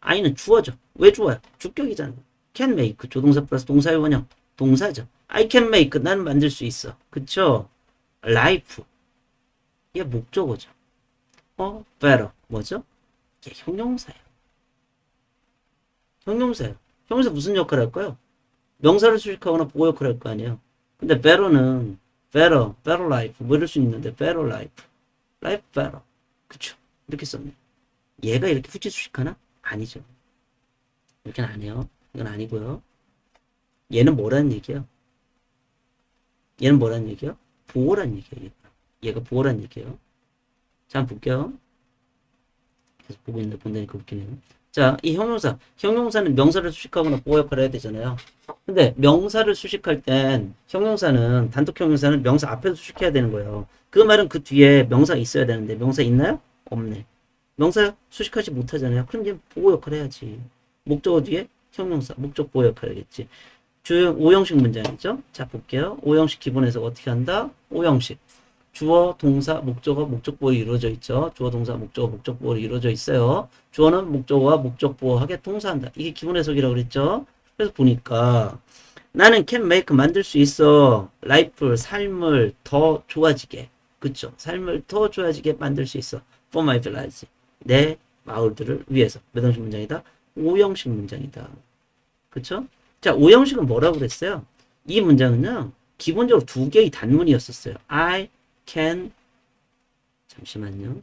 I는 주어죠. 왜 주어야? 주격이잖아. can make 조동사 플러스 동사의 원형. 동사죠. I can make 나는 만들 수 있어. 그쵸? life 이게 목적어죠. better 뭐죠? 이게 형용사예요. 형용사예요. 형용사 무슨 역할 할까요? 명사를 수식하거나 보호 역할 할 거 아니에요. 근데 better는 better life 뭐 이럴 수 있는데 better life, life better. 그쵸? 이렇게 썼네. 얘가 이렇게 후치 수식하나? 아니죠. 이렇게는 안 해요. 이건 아니고요. 얘는 뭐라는 얘기야? 얘는 뭐라는 얘기야? 보호란 얘기야. 얘가 보호란 얘기예요. 자, 한번 볼게요. 계속 보고 있는데 본다니까 웃기네요. 자, 이 형용사. 형용사는 명사를 수식하거나 보호 역할을 해야 되잖아요. 근데 명사를 수식할 땐 형용사는 단독 형용사는 명사 앞에서 수식해야 되는 거예요. 그 말은 그 뒤에 명사 있어야 되는데 명사 있나요? 없네. 명사 수식하지 못하잖아요. 그럼 이제 보호 역할 해야지. 목적어 뒤에 형용사, 목적 보호 역할 하겠지. 주요 5형식 문장이죠. 자, 볼게요. 5형식 기본에서 어떻게 한다? 5형식. 주어, 동사, 목적어, 목적보호 이루어져 있죠. 주어, 동사, 목적어, 목적보호로 이루어져 있어요. 주어는 목적어와 목적보호하게 동사한다. 이게 기본 해석이라고 그랬죠. 그래서 보니까 나는 can make 만들 수 있어. 라이프 삶을 더 좋아지게. 그쵸? 삶을 더 좋아지게 만들 수 있어. For my village. 내 마을들을 위해서. 몇 형식 문장이다? 5형식 문장이다. 그쵸? 자, 5형식은 뭐라고 그랬어요? 이 문장은요, 기본적으로 두 개의 단문이었었어요. I can, 잠시만요.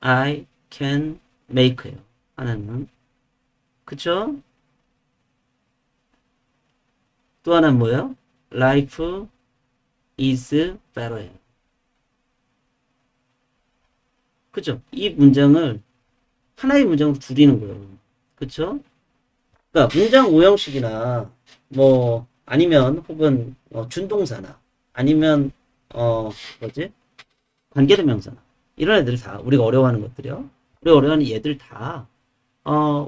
I can make예요. 하나는. 그쵸? 또 하나는 뭐예요? Life is better예요. 그죠? 이 문장을 하나의 문장으로 줄이는 거예요. 그쵸? 그러니까 문장 5형식이나 뭐 아니면 혹은 준동사나 아니면 뭐지? 관계대명사나 이런 애들 다 우리가 어려워하는 것들이요. 우리가 어려워하는 얘들 다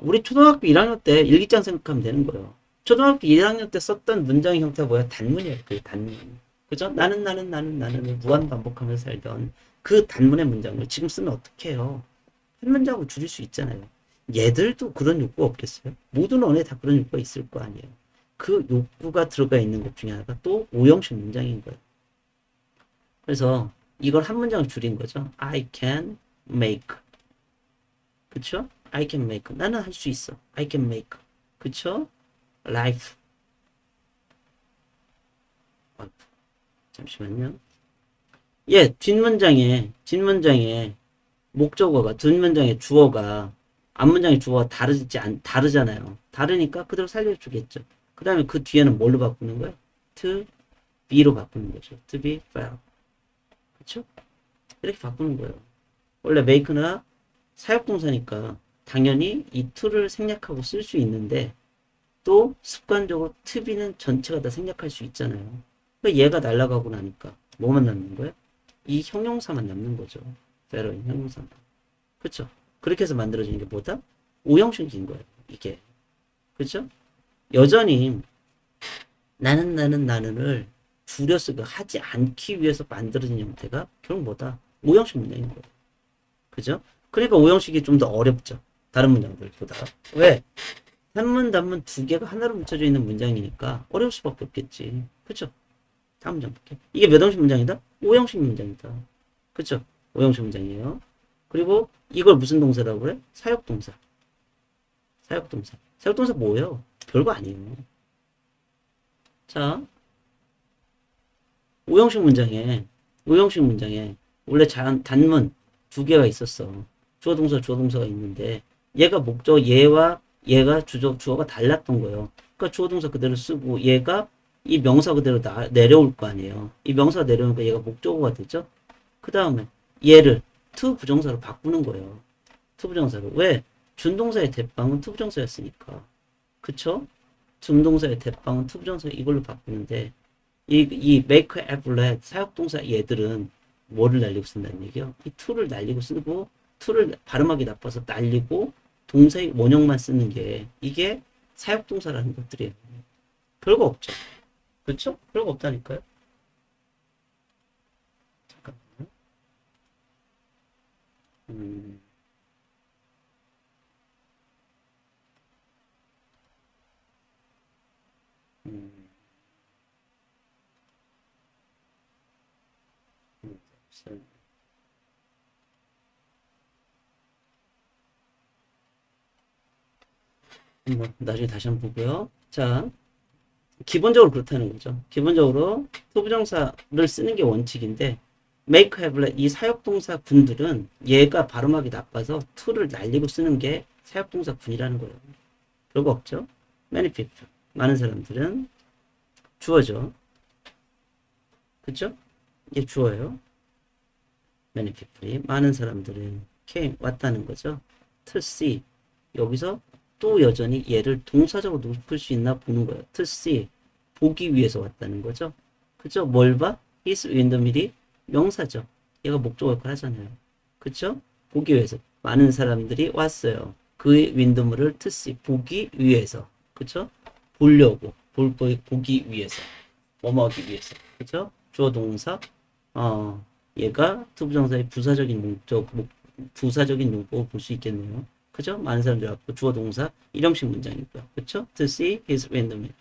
우리 초등학교 1학년 때 일기장 생각하면 되는 거예요. 초등학교 1학년 때 썼던 문장 형태가 뭐야? 단문이에요. 그 단문. 그죠? 나는 무한 반복하면서 살던 그 단문의 문장을 지금 쓰면 어떡해요? 한 문장으로 줄일 수 있잖아요. 얘들도 그런 욕구가 없겠어요? 모든 언어에 다 그런 욕구가 있을 거 아니에요. 그 욕구가 들어가 있는 것 중에 하나가 또 오형식 문장인 거예요. 그래서 이걸 한 문장을 줄인 거죠. I can make. 그쵸? I can make. 나는 할 수 있어. I can make. 그쵸? life. 잠시만요. 예, 뒷문장에 목적어가, 뒷문장의 주어가, 앞문장의 주어가 다르잖아요. 다르니까 그대로 살려주겠죠. 그 다음에 그 뒤에는 뭘로 바꾸는 거예요? to be로 바꾸는 거죠. to be fair. 그쵸? 이렇게 바꾸는 거예요. 원래 make나 사역동사니까 당연히 이 to를 생략하고 쓸 수 있는데 또 습관적으로 to be는 전체가 다 생략할 수 있잖아요. 그러니까 얘가 날아가고 나니까 뭐만 남는 거예요? 이 형용사만 남는 거죠. fairo인 형용사만. 그쵸? 그렇게 해서 만들어지는 게 뭐다? 오형식인 거예요. 이게. 그쵸? 여전히 나는을 줄여서 하지 않기 위해서 만들어진 형태가 결국 뭐다? 오형식 문장인 거예요. 그죠? 그러니까 오형식이 좀 더 어렵죠. 다른 문장들보다. 왜? 단문, 단문 두 개가 하나로 뭉쳐져 있는 문장이니까 어려울 수밖에 없겠지. 그쵸? 다음 문장 볼게요. 이게 몇 형식 문장이다? 오형식 문장이다. 그쵸? 오형식 문장이에요. 그리고 이걸 무슨 동사라고 그래? 사역동사. 사역동사. 사역동사 뭐예요? 별거 아니에요. 자, 오형식 문장에 원래 단문 두 개가 있었어. 주어 동사가 있는데 얘가 목적 얘와 얘가 주어가 달랐던 거예요. 그러니까 주어 동사 그대로 쓰고 얘가 이 명사 그대로 내려올 거 아니에요. 이 명사가 내려오니까 얘가 목적어가 되죠. 그 다음에 얘를 to 부정사로 바꾸는 거예요. to 부정사로. 왜? 준동사의 대빵은 to 부정사였으니까. 그쵸? 준동사의 대빵은 to 부정사 이걸로 바꾸는데 이 make, have, let 사역동사 얘들은 뭐를 날리고 쓴다는 얘기요? 이 to를 날리고 쓰고 to를 발음하기 나빠서 날리고 동사의 원형만 쓰는 게 이게 사역동사라는 것들이에요. 별거 없죠. 그렇죠? 별거 없다니까요. 잠깐만요. 음, 음, 음, 한번 나중에 다시 한번 보고요. 자, 기본적으로 그렇다는 거죠. 기본적으로 투부정사를 쓰는 게 원칙인데 make, have, let 이 사역동사 군들은 얘가 발음하기 나빠서 to를 날리고 쓰는 게 사역동사 군이라는 거예요. 별거 없죠. many people 많은 사람들은 주어죠. 그쵸? 이게 주어예요. many people이 많은 사람들은 came 왔다는 거죠. to see 여기서 또 여전히 얘를 동사적으로 높일 수 있나 보는 거예요. to see 보기 위해서 왔다는 거죠. 그죠? 뭘 봐? his windmill이 명사죠. 얘가 목적 역할 하잖아요. 그쵸? 보기 위해서 많은 사람들이 왔어요. 그의 윈드밀을 to see 보기 위해서. 그쵸? 보려고 보기 위해서 뭐뭐 하기 위해서. 그쵸? 주어 동사 얘가 투부정사의 부사적인 부사적인 용법을 볼 수 있겠네요. 그죠? 많은 사람들이 왔고 주어 동사 일형식 문장이고요. 그쵸? To see his windmill.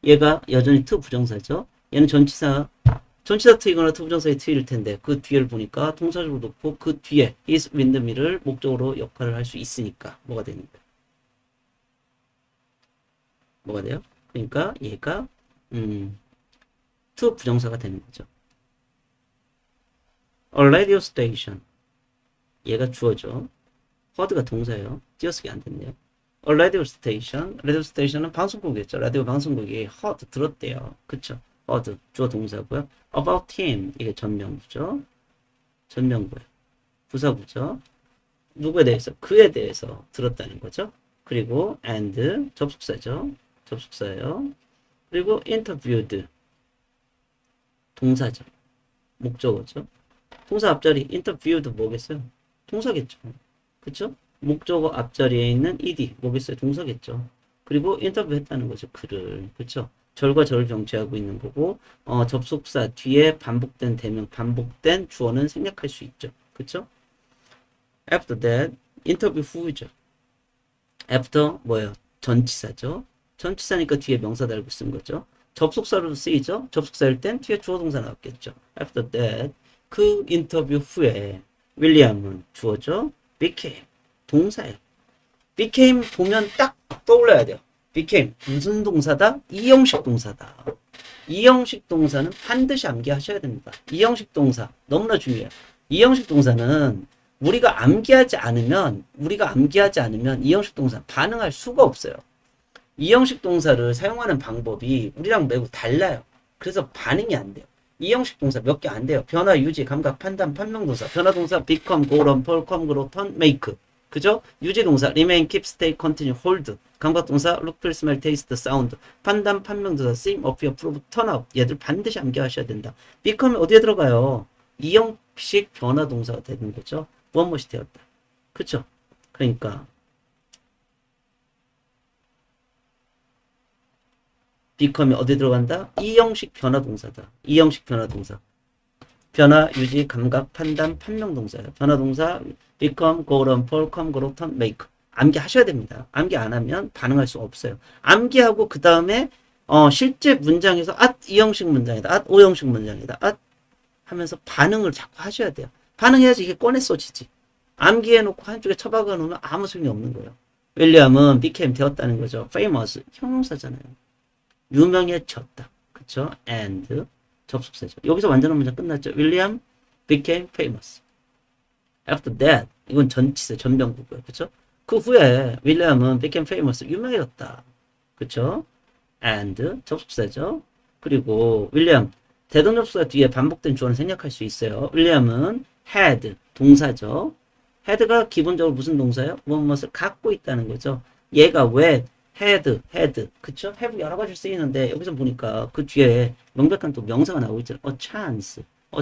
얘가 여전히 to 부정사죠. 얘는 전치사 트이거나 투부정사의 트일 텐데 그 뒤를 보니까 동사적으로 놓고 그 뒤에 his windmill을 목적으로 역할을 할 수 있으니까 뭐가 됩니까? 뭐가 돼요? 그러니까 얘가 to 부정사가 되는 거죠. A radio station. 얘가 주어죠. heard가 동사예요. 띄어쓰기 안 됐네요. A radio station. radio station은 방송국이었죠. 라디오 방송국이 heard 들었대요. 그쵸? heard 주어 동사고요. about him 이게 전명부죠. 전명부예요. 부사구죠. 누구에 대해서? 그에 대해서 들었다는 거죠. 그리고 and 접속사죠. 접속사예요. 그리고 interviewed 동사죠. 목적어죠. 동사 앞자리 interviewed 뭐겠어요? 동사겠죠. 그쵸? 목적어 앞자리에 있는 ed 뭐겠어요? 동사겠죠. 그리고 인터뷰 했다는 거죠. 그를. 그쵸? 절과 절을 병치하고 있는 거고 접속사 뒤에 반복된 대명 반복된 주어는 생략할 수 있죠. 그쵸? after that 인터뷰 후죠. after 뭐예요? 전치사죠. 전치사니까 뒤에 명사 달고 쓴 거죠. 접속사로 쓰이죠. 접속사일 땐 뒤에 주어 동사 나왔겠죠. after that 그 인터뷰 후에 윌리엄은 주어죠. became 동사예요. became 보면 딱 떠올려야 돼요. became 무슨 동사다? 이형식 동사다. 이형식 동사는 반드시 암기하셔야 됩니다. 이형식 동사 너무나 중요해요. 이형식 동사는 우리가 암기하지 않으면 이형식 동사 반응할 수가 없어요. 이형식 동사를 사용하는 방법이 우리랑 매우 달라요. 그래서 반응이 안 돼요. 이형식 동사 몇 개 안 돼요. 변화, 유지, 감각, 판단, 판명동사. 변화 동사 become, go, run, fall, come, grow, turn, make. 그죠? 유지 동사 remain, keep, stay, continue, hold. 감각 동사 look, feel, smell, taste, sound. 판단, 판명동사 seem, appear, prove, turn out. 얘들 반드시 암기하셔야 된다. become 어디에 들어가요? 이형식 변화 동사가 되는 거죠. 무엇이 되었다. 그쵸? 그러니까 become이 어디 들어간다? 이형식 변화 동사다. 이형식 변화 동사. 변화, 유지, 감각, 판단, 판명 동사예요. 변화 동사 become, go, run, fall, come, grow, turn, make. 암기하셔야 됩니다. 암기 안 하면 반응할 수 없어요. 암기하고 그 다음에 실제 문장에서 이형식 문장이다. 오형식 문장이다. 하면서 반응을 자꾸 하셔야 돼요. 반응해야지 이게 꺼내 써지지. 암기해놓고 한쪽에 처박아 놓으면 아무 소용이 없는 거예요. 윌리엄은 became 되었다는 거죠. famous 형용사잖아요. 유명해졌다. 그쵸? and 접속사죠. 여기서 완전한 문장 끝났죠. William became famous. After that 이건 전치사 전명구고요. 그쵸? 그 후에 윌리엄은 became famous 유명해졌다. 그쵸? and 접속사죠. 그리고 윌리엄 대동 접속사 뒤에 반복된 주어는 생략할 수 있어요. 윌리엄은 had 동사죠. had가 기본적으로 무슨 동사예요? 무엇을 갖고 있다는 거죠. 얘가 왜 had, 그쵸? have 여러 가지 쓰이는데 여기서 보니까 그 뒤에 명백한 또 명사가 나오고 있잖아요. a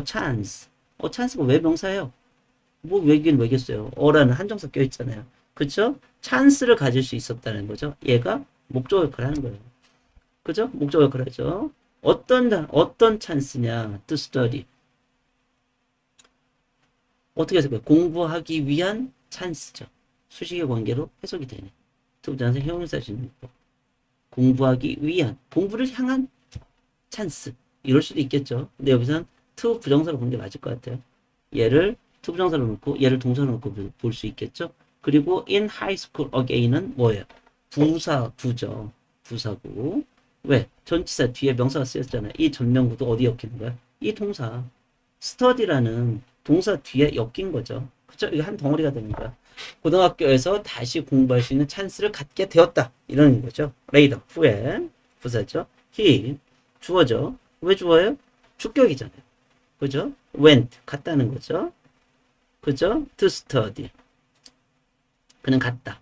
chance가 왜 명사예요? 뭐 왜긴 왜겠어요? 어라는 한정사 껴있잖아요. 그쵸? 찬스를 가질 수 있었다는 거죠. 얘가 목적 역할을 하는 거예요. 그죠? 목적 역할을 하죠. 어떤 찬스냐? to study. 어떻게 해석해요? 공부하기 위한 찬스죠. 수식의 관계로 해석이 되네. 투부정사 형용사 진법. 공부하기 위한, 공부를 향한 찬스. 이럴 수도 있겠죠. 근데 여기서는 to 부정사로 보는 게 맞을 것 같아요. 얘를 to 부정사로 놓고 얘를 동사로 놓고 볼 수 있겠죠. 그리고 in high school again은 뭐예요? 부사구죠. 부사구. 왜? 전치사 뒤에 명사가 쓰였잖아요. 이 전명구도 어디 엮이는 거야? 이 동사. study라는 동사 뒤에 엮인 거죠. 그쵸? 이거 한 덩어리가 되는 거야. 고등학교에서 다시 공부할 수 있는 찬스를 갖게 되었다. 이런 거죠. later, 후에. 부사죠. he, 주어죠. 왜 주어요? 주격이잖아요. 그죠? went, 갔다는 거죠. 그죠? to study. 그는 갔다.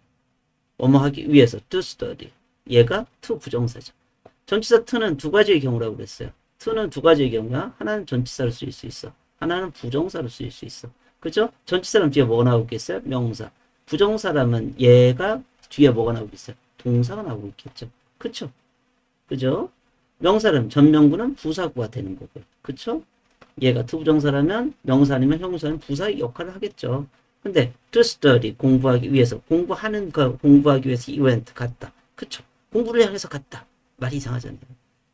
뭐뭐 하기 위해서 to study. 얘가 to 부정사죠. 전치사 to는 두 가지의 경우라고 그랬어요. to는 두 가지의 경우야. 하나는 전치사로 쓰일 수 있어. 하나는 부정사로 쓰일 수 있어. 그죠? 전치사라면 뒤에 뭐가 나오겠어요? 명사. 부정사라면 얘가 뒤에 뭐가 나오겠어요? 동사가 나오고 있겠죠. 그쵸? 그죠? 명사라면 전명구는 부사구가 되는 거고요. 그쵸? 얘가 투부정사라면 명사 아니면 형용사는 부사의 역할을 하겠죠. 근데 to study 공부하기 위해서 공부하는 거 공부하기 위해서 이벤트 갔다. 그쵸? 공부를 향해서 갔다. 말이 이상하잖아요.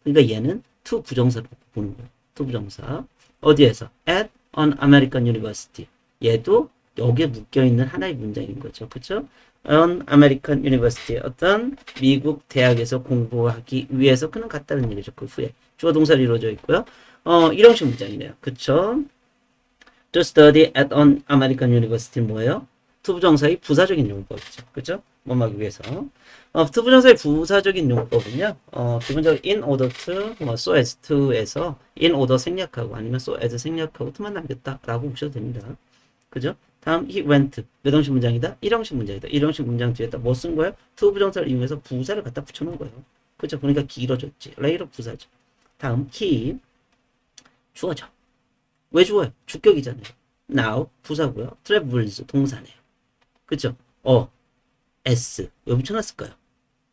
그러니까 얘는 to 부정사로 보는 거예요. to 부정사. 어디에서? at an American university. 얘도 여기에 묶여있는 하나의 문장인 거죠. 그쵸? an American university. 어떤 미국 대학에서 공부하기 위해서 그는 갔다는 얘기죠. 그 후에. 주어 동사로 이루어져 있고요. 이런식 문장이네요. 그쵸? To study at an American university 뭐예요? 투부정사의 부사적인 용법이죠. 그죠? 뭐하기 위해서. 투부정사의 부사적인 용법은요, 기본적으로 in order to, so as to에서 in order 생략하고 아니면 so as 생략하고 to만 남겼다라고 보셔도 됩니다. 그죠? 다음, he went. 몇 형식 문장이다? 1형식 문장이다. 1형식 문장 뒤에다 뭐 쓴 거예요? 투부정사를 이용해서 부사를 갖다 붙여놓은 거예요. 그죠? 그러니까 길어졌지. later 부사죠. 다음, he. 주어죠. 왜 주어요? 주격이잖아요. now 부사고요. travels 동사네요. 그쵸? s 왜 붙여놨을까요?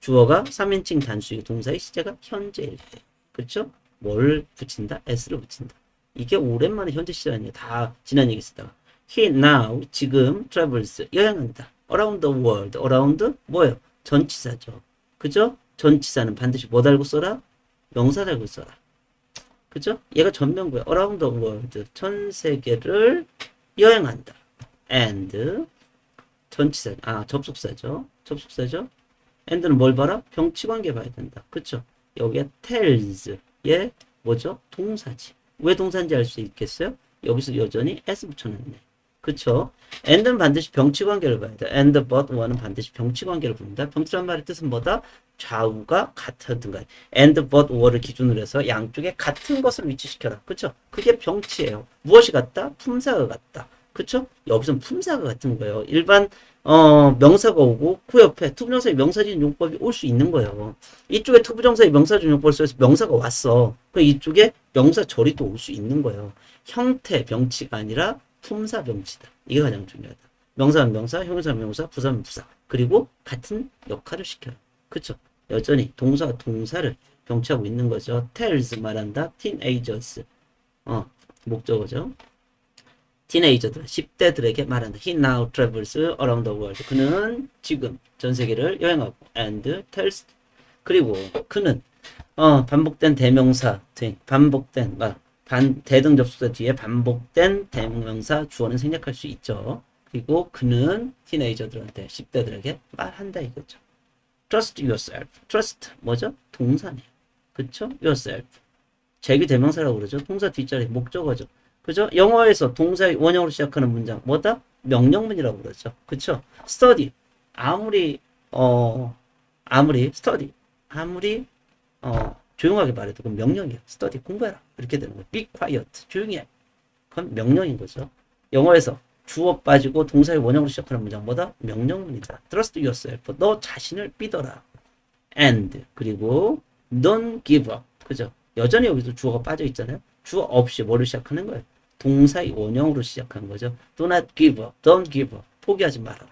주어가 3인칭 단수이고 동사의 시제가 현재일 때. 그쵸? 뭘 붙인다? s를 붙인다. 이게 오랜만에 현재 시제 아니에요. 다 지난 얘기 쓰다가. he now 지금 travels 여행한다. around the world. around 뭐예요? 전치사죠. 그죠? 전치사는 반드시 뭐 달고 써라? 명사 달고 써라. 그죠? 얘가 전명구야. around the world. 전 세계를 여행한다. and 전치사. 접속사죠. 접속사죠. and는 뭘 봐라? 병치관계 봐야 된다. 그쵸? 여기에 tells. 얘 뭐죠? 동사지. 왜 동사인지 알 수 있겠어요? 여기서 여전히 s 붙여놨네. 그쵸? and는 반드시 병치관계를 봐야 돼. and, but, one은 반드시 병치관계를 봅니다. 병치란 말의 뜻은 뭐다? 좌우가 같든가. and, but, o를 기준으로 해서 양쪽에 같은 것을 위치시켜라. 그쵸? 그게 병치예요. 무엇이 같다? 품사가 같다. 그쵸? 여기서는 품사가 같은 거예요. 일반 명사가 오고 그 옆에 투부정사의 명사진 용법이 올 수 있는 거예요. 이쪽에 투부정사의 명사진 용법을 써서 명사가 왔어. 그 이쪽에 명사절이 또 올 수 있는 거예요. 형태 병치가 아니라 품사 병치다. 이게 가장 중요하다. 명사는 명사, 형용사는 명사, 부사는 부사. 그리고 같은 역할을 시켜요. 그쵸? 여전히 동사와 동사를 병치하고 있는 거죠. tells 말한다. teenagers. 목적어죠. 티네이저들, 10대들에게 말한다. He now travels around the world. 그는 지금 전 세계를 여행하고 and tells. 그리고 그는 반복된 대명사 등 반복된 대등 접속사 뒤에 반복된 대명사 주어는 생략할 수 있죠. 그리고 그는 티네이저들한테 10대들에게 말한다 이거죠. Trust yourself. Trust 뭐죠? 동사네요. 그쵸? Yourself. 제기 대명사라고 그러죠. 동사 뒷자리 목적어죠. 그죠? 영어에서 동사의 원형으로 시작하는 문장 뭐다? 명령문이라고 그러죠. 그쵸? study 아무리 study 아무리 조용하게 말해도 그건 명령이에요. study 공부해라 이렇게 되는 거예요. be quiet 조용히 해. 그건 명령인 거죠. 영어에서 주어 빠지고 동사의 원형으로 시작하는 문장 뭐다? 명령문이다. trust yourself 너 자신을 믿어라. and 그리고 don't give up 그죠? 여전히 여기서 주어가 빠져 있잖아요. 주어 없이 뭐를 시작하는 거예요? 동사의 원형으로 시작하는 거죠. Do not give up. Don't give up. 포기하지 말아라.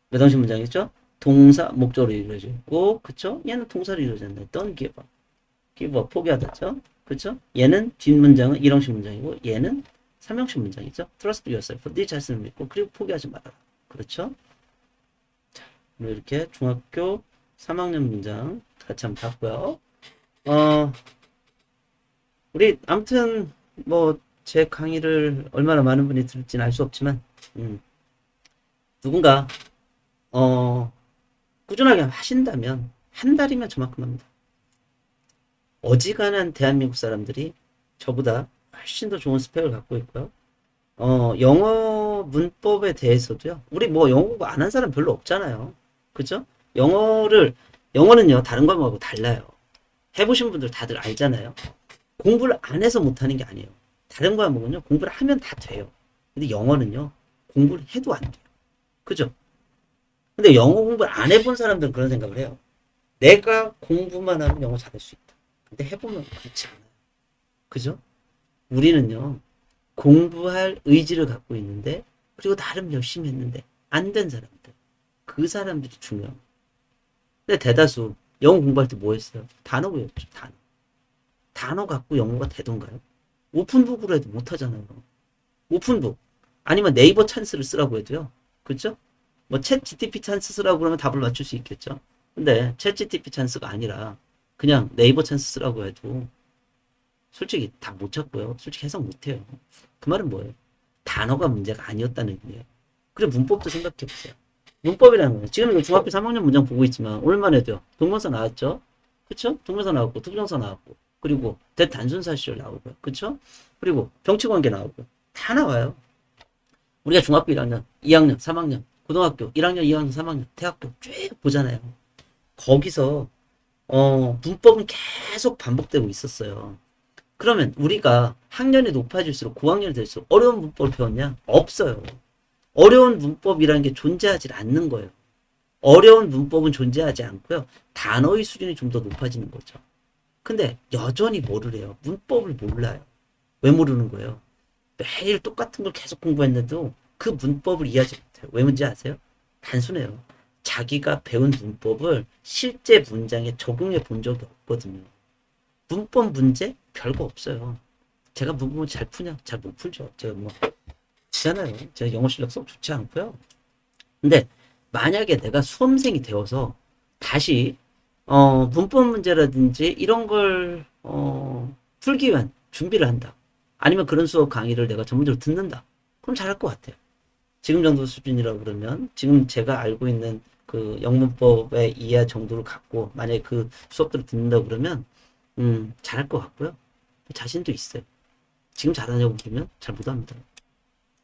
몇 형식 문장이죠? 동사 목적으로 이루어져 있고, 그쵸? 얘는 동사로 이루어졌네. Don't give up. give up. 포기하다죠? 그쵸? 얘는 뒷문장은 1형식 문장이고, 얘는 3형식 문장이죠. Trust yourself. 네 자신을 믿고, 그리고 포기하지 말아라. 그렇죠? 자, 이렇게 중학교 3학년 문장 같이 한번 봤고요. 우리 아무튼 뭐 제 강의를 얼마나 많은 분이 들을지는 알 수 없지만 누군가 꾸준하게 하신다면 한 달이면 저만큼 합니다. 어지간한 대한민국 사람들이 저보다 훨씬 더 좋은 스펙을 갖고 있고요. 영어 문법에 대해서도요. 우리 뭐 영어 공부 안 한 사람 별로 없잖아요. 그죠? 영어는요, 다른 과목하고 달라요. 해보신 분들 다들 알잖아요. 공부를 안 해서 못하는 게 아니에요. 다른 과목은요, 공부를 하면 다 돼요. 근데 영어는요, 공부를 해도 안 돼요. 그죠? 근데 영어 공부를 안 해본 사람들은 그런 생각을 해요. 내가 공부만 하면 영어 잘할 수 있다. 근데 해보면 그렇지 않아요. 그죠? 우리는요, 공부할 의지를 갖고 있는데, 그리고 나름 열심히 했는데, 안 된 사람들. 그 사람들이 중요해요. 근데 대다수 영어 공부할 때 뭐 했어요? 단어 외웠죠, 단어. 단어 갖고 영어가 되던가요? 오픈북으로 해도 못하잖아요. 오픈북. 아니면 네이버 찬스를 쓰라고 해도요. 그죠? 뭐 챗 GTP 찬스 쓰라고 그러면 답을 맞출 수 있겠죠. 근데 챗 GTP 찬스가 아니라 그냥 네이버 찬스 쓰라고 해도 솔직히 답 못 찾고요. 솔직히 해석 못 해요. 그 말은 뭐예요? 단어가 문제가 아니었다는 의미예요. 그리고 문법도 생각해 보세요. 문법이라는 거예요. 지금 중학교 3학년 문장 보고 있지만 오늘만 해도요. 동명사 나왔죠? 그쵸? 동명사 나왔고 투부정사 나왔고 그리고 대단순사 시절 나오고요. 그쵸? 그리고 병치관계 나오고 다 나와요. 우리가 중학교 1학년, 2학년, 3학년, 고등학교 1학년, 2학년, 3학년, 대학교 쭉 보잖아요. 거기서 문법은 계속 반복되고 있었어요. 그러면 우리가 학년이 높아질수록 고학년이 될수록 어려운 문법을 배웠냐? 없어요. 어려운 문법이라는 게 존재하지 않는 거예요. 어려운 문법은 존재하지 않고요. 단어의 수준이 좀 더 높아지는 거죠. 근데 여전히 뭐를 해요? 문법을 몰라요. 왜 모르는 거예요? 매일 똑같은 걸 계속 공부했는데도 그 문법을 이해하지 못해요. 왜 문제 아세요? 단순해요. 자기가 배운 문법을 실제 문장에 적용해 본 적이 없거든요. 문법 문제 별거 없어요. 제가 문법 잘 푸냐? 잘 못 풀죠. 제가 뭐 지잖아요. 제가 영어 실력 썩 좋지 않고요. 근데 만약에 내가 수험생이 되어서 다시 문법 문제라든지 이런 걸 풀기 위한 준비를 한다. 아니면 그런 수업 강의를 내가 전문적으로 듣는다. 그럼 잘할 것 같아요. 지금 정도 수준이라고 그러면 지금 제가 알고 있는 그 영문법의 이해 정도를 갖고 만약에 그 수업들을 듣는다 그러면 잘할 것 같고요. 자신도 있어요. 지금 잘하냐고 물으면 잘 못합니다.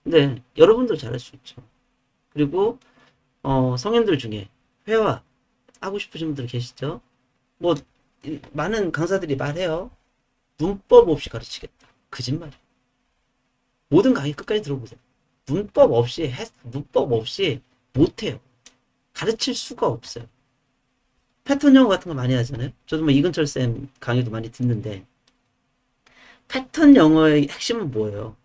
근데 여러분도 잘할 수 있죠. 그리고 성인들 중에 회화 하고 싶으신 분들 계시죠? 뭐 많은 강사들이 말해요. 문법 없이 가르치겠다. 거짓말. 모든 강의 끝까지 들어보세요. 문법 없이 못해요. 가르칠 수가 없어요. 패턴 영어 같은 거 많이 하잖아요. 저도 뭐 이근철 쌤 강의도 많이 듣는데 패턴 영어의 핵심은 뭐예요?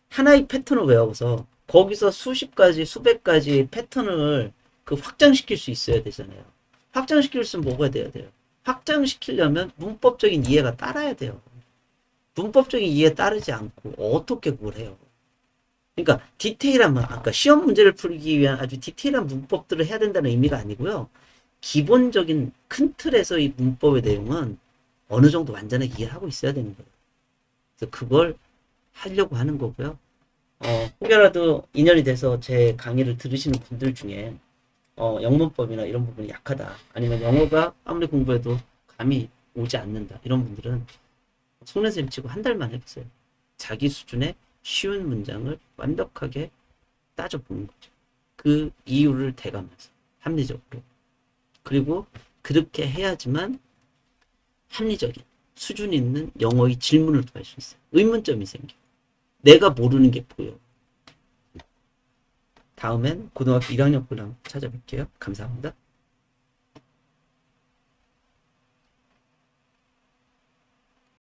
하나의 패턴을 외워서 거기서 수십 가지, 수백 가지 패턴을 그 확장시킬 수 있어야 되잖아요. 확장시키려면 뭐가 돼야 돼요? 확장시키려면 문법적인 이해가 따라야 돼요. 문법적인 이해 따르지 않고 어떻게 그걸 해요? 그러니까 디테일한 아까 시험 문제를 풀기 위한 아주 디테일한 문법들을 해야 된다는 의미가 아니고요. 기본적인 큰 틀에서 이 문법의 내용은 어느 정도 완전하게 이해하고 있어야 되는 거예요. 그래서 그걸 하려고 하는 거고요. 혹여라도 인연이 돼서 제 강의를 들으시는 분들 중에 영문법이나 이런 부분이 약하다. 아니면 영어가 아무리 공부해도 감이 오지 않는다. 이런 분들은 속내샘 치고 한 달만 해보세요. 자기 수준의 쉬운 문장을 완벽하게 따져보는 거죠. 그 이유를 대가면서 합리적으로. 그리고 그렇게 해야지만 합리적인 수준 있는 영어의 질문을 또 할 수 있어요. 의문점이 생겨. 내가 모르는 게 보여. 다음엔 고등학교 1학년 거랑 찾아뵐게요. 감사합니다.